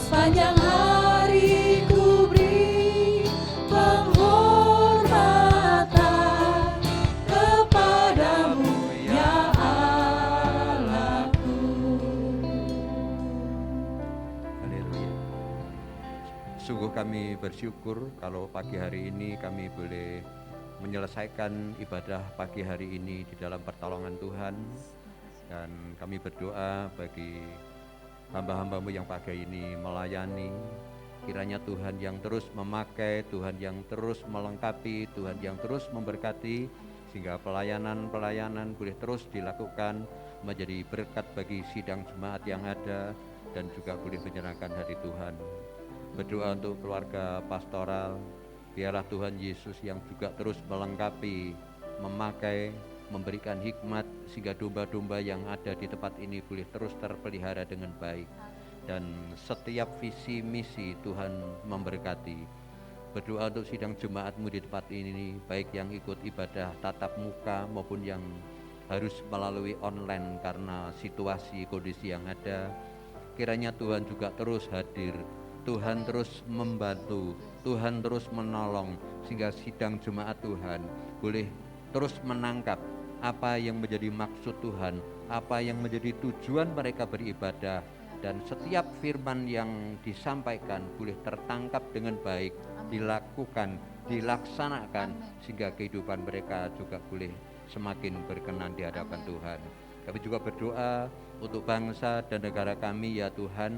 sepanjang hari ku beri penghormatan kepadamu ya Allahku. Haleluya. Sungguh kami bersyukur kalau pagi hari ini kami boleh menyelesaikan ibadah pagi hari ini di dalam pertolongan Tuhan. Dan kami berdoa bagi hamba-hamba-Mu yang pagi ini melayani. Kiranya Tuhan yang terus memakai, Tuhan yang terus melengkapi, Tuhan yang terus memberkati, sehingga pelayanan-pelayanan boleh terus dilakukan menjadi berkat bagi sidang jemaat yang ada dan juga boleh menyenangkan hati Tuhan. Berdoa untuk keluarga pastoral, biarlah Tuhan Yesus yang juga terus melengkapi, memakai, memberikan hikmat sehingga domba-domba yang ada di tempat ini boleh terus terpelihara dengan baik. Dan setiap visi misi Tuhan memberkati. Berdoa untuk sidang jemaat-Mu di tempat ini, baik yang ikut ibadah tatap muka maupun yang harus melalui online karena situasi kondisi yang ada. Kiranya Tuhan juga terus hadir, Tuhan terus membantu, Tuhan terus menolong, sehingga sidang jemaat Tuhan boleh terus menangkap apa yang menjadi maksud Tuhan, apa yang menjadi tujuan mereka beribadah, dan setiap firman yang disampaikan boleh tertangkap dengan baik, dilakukan, dilaksanakan, sehingga kehidupan mereka juga boleh semakin berkenan di hadapan Tuhan. Kami juga berdoa untuk bangsa dan negara kami ya Tuhan.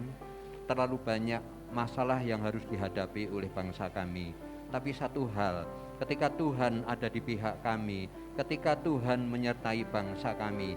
Terlalu banyak masalah yang harus dihadapi oleh bangsa kami. Tapi satu hal, ketika Tuhan ada di pihak kami, ketika Tuhan menyertai bangsa kami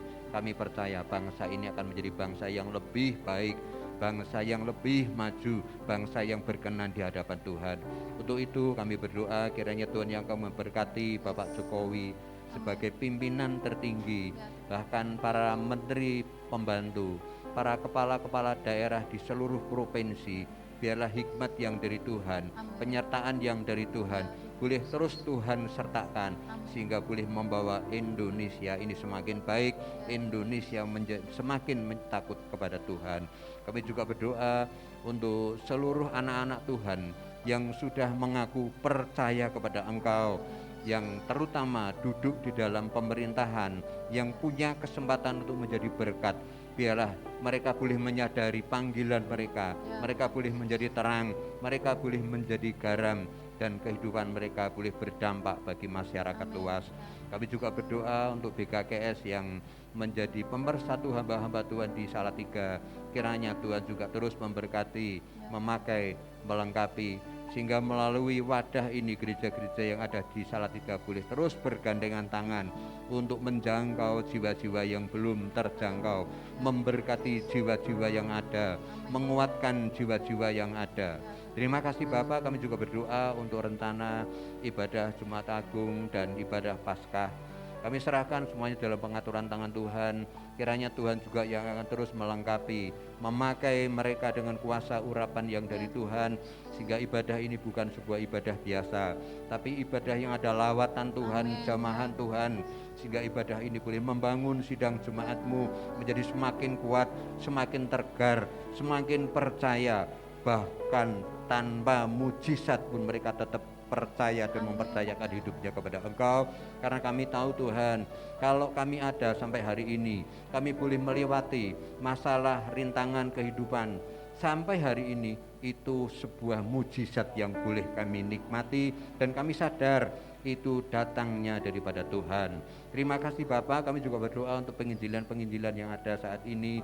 percaya bangsa ini akan menjadi bangsa yang lebih baik, bangsa yang lebih maju, bangsa yang berkenan di hadapan Tuhan. Untuk itu kami berdoa kiranya Tuhan yang akan memberkati Bapak Jokowi sebagai pimpinan tertinggi, bahkan para menteri pembantu, para kepala-kepala daerah di seluruh provinsi. Biarlah hikmat yang dari Tuhan, penyertaan yang dari Tuhan boleh terus Tuhan sertakan, sehingga boleh membawa Indonesia ini semakin baik, Indonesia semakin takut kepada Tuhan. Kami juga berdoa untuk seluruh anak-anak Tuhan yang sudah mengaku percaya kepada Engkau, yang terutama duduk di dalam pemerintahan, yang punya kesempatan untuk menjadi berkat. Biarlah mereka boleh menyadari panggilan mereka, mereka boleh menjadi terang, mereka boleh menjadi garam, dan kehidupan mereka boleh berdampak bagi masyarakat luas. Kami juga berdoa untuk BKKS yang menjadi pemersatu hamba-hamba Tuhan di Salatiga. Kiranya Tuhan juga terus memberkati, memakai, melengkapi, sehingga melalui wadah ini gereja-gereja yang ada di Salatiga boleh terus bergandengan tangan untuk menjangkau jiwa-jiwa yang belum terjangkau, memberkati jiwa-jiwa yang ada, menguatkan jiwa-jiwa yang ada. Terima kasih Bapak, kami juga berdoa untuk rencana ibadah Jumat Agung dan ibadah Paskah. Kami serahkan semuanya dalam pengaturan tangan Tuhan. Kiranya Tuhan juga yang akan terus melengkapi, memakai mereka dengan kuasa urapan yang dari Tuhan, sehingga ibadah ini bukan sebuah ibadah biasa, tapi ibadah yang ada lawatan Tuhan, jamahan Tuhan, sehingga ibadah ini boleh membangun sidang jemaatmu menjadi semakin kuat, semakin tergar, semakin percaya, bahkan tanpa mujizat pun mereka tetap percaya dan mempercayakan hidupnya kepada Engkau. Karena kami tahu Tuhan, kalau kami ada sampai hari ini, kami boleh melewati masalah rintangan kehidupan sampai hari ini, itu sebuah mujizat yang boleh kami nikmati, dan kami sadar itu datangnya daripada Tuhan. Terima kasih Bapak, kami juga berdoa untuk penginjilan-penginjilan yang ada saat ini,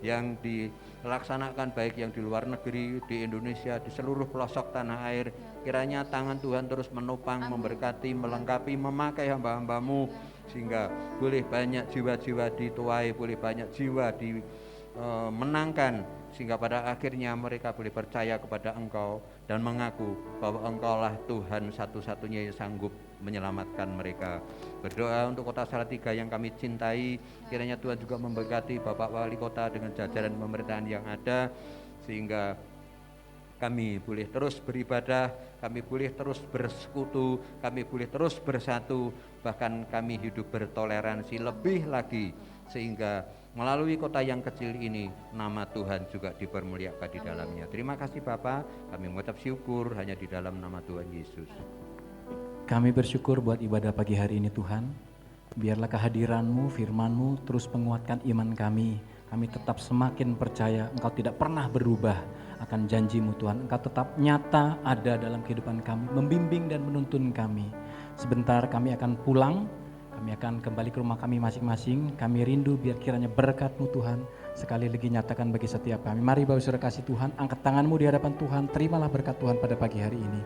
yang dilaksanakan baik yang di luar negeri, di Indonesia, di seluruh pelosok tanah air. Kiranya tangan Tuhan terus menopang, memberkati, melengkapi, memakai hamba-hambamu, sehingga boleh banyak jiwa-jiwa dituai, boleh banyak jiwa dimenangkan, sehingga pada akhirnya mereka boleh percaya kepada Engkau dan mengaku bahwa Engkaulah Tuhan satu-satunya yang sanggup menyelamatkan mereka. Berdoa untuk kota Salatiga yang kami cintai, kiranya Tuhan juga memberkati Bapak Wali Kota dengan jajaran pemerintahan yang ada, sehingga kami boleh terus beribadah, kami boleh terus bersekutu, kami boleh terus bersatu, bahkan kami hidup bertoleransi lebih lagi, sehingga melalui kota yang kecil ini nama Tuhan juga dipermuliakan di dalamnya. Terima kasih Bapak, kami mengucap syukur hanya di dalam nama Tuhan Yesus. Kami bersyukur buat ibadah pagi hari ini Tuhan. Biarlah kehadiran-Mu, firman-Mu terus menguatkan iman kami. Kami tetap semakin percaya Engkau tidak pernah berubah akan janji-Mu Tuhan. Engkau tetap nyata ada dalam kehidupan kami, membimbing dan menuntun kami. Sebentar kami akan pulang, kami akan kembali ke rumah kami masing-masing. Kami rindu biar kiranya berkat-Mu Tuhan sekali lagi nyatakan bagi setiap kami. Mari Bapak Saudara kasih Tuhan, angkat tangan-Mu di hadapan Tuhan. Terimalah berkat Tuhan pada pagi hari ini.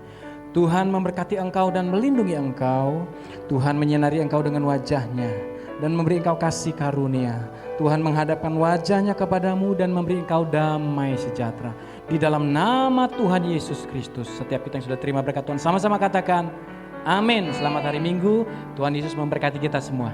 Tuhan memberkati engkau dan melindungi engkau. Tuhan menyinari engkau dengan wajah-Nya dan memberi engkau kasih karunia. Tuhan menghadapkan wajah-Nya kepadamu dan memberi engkau damai sejahtera. Di dalam nama Tuhan Yesus Kristus, setiap kita yang sudah terima berkat Tuhan sama-sama katakan amin. Selamat hari Minggu, Tuhan Yesus memberkati kita semua.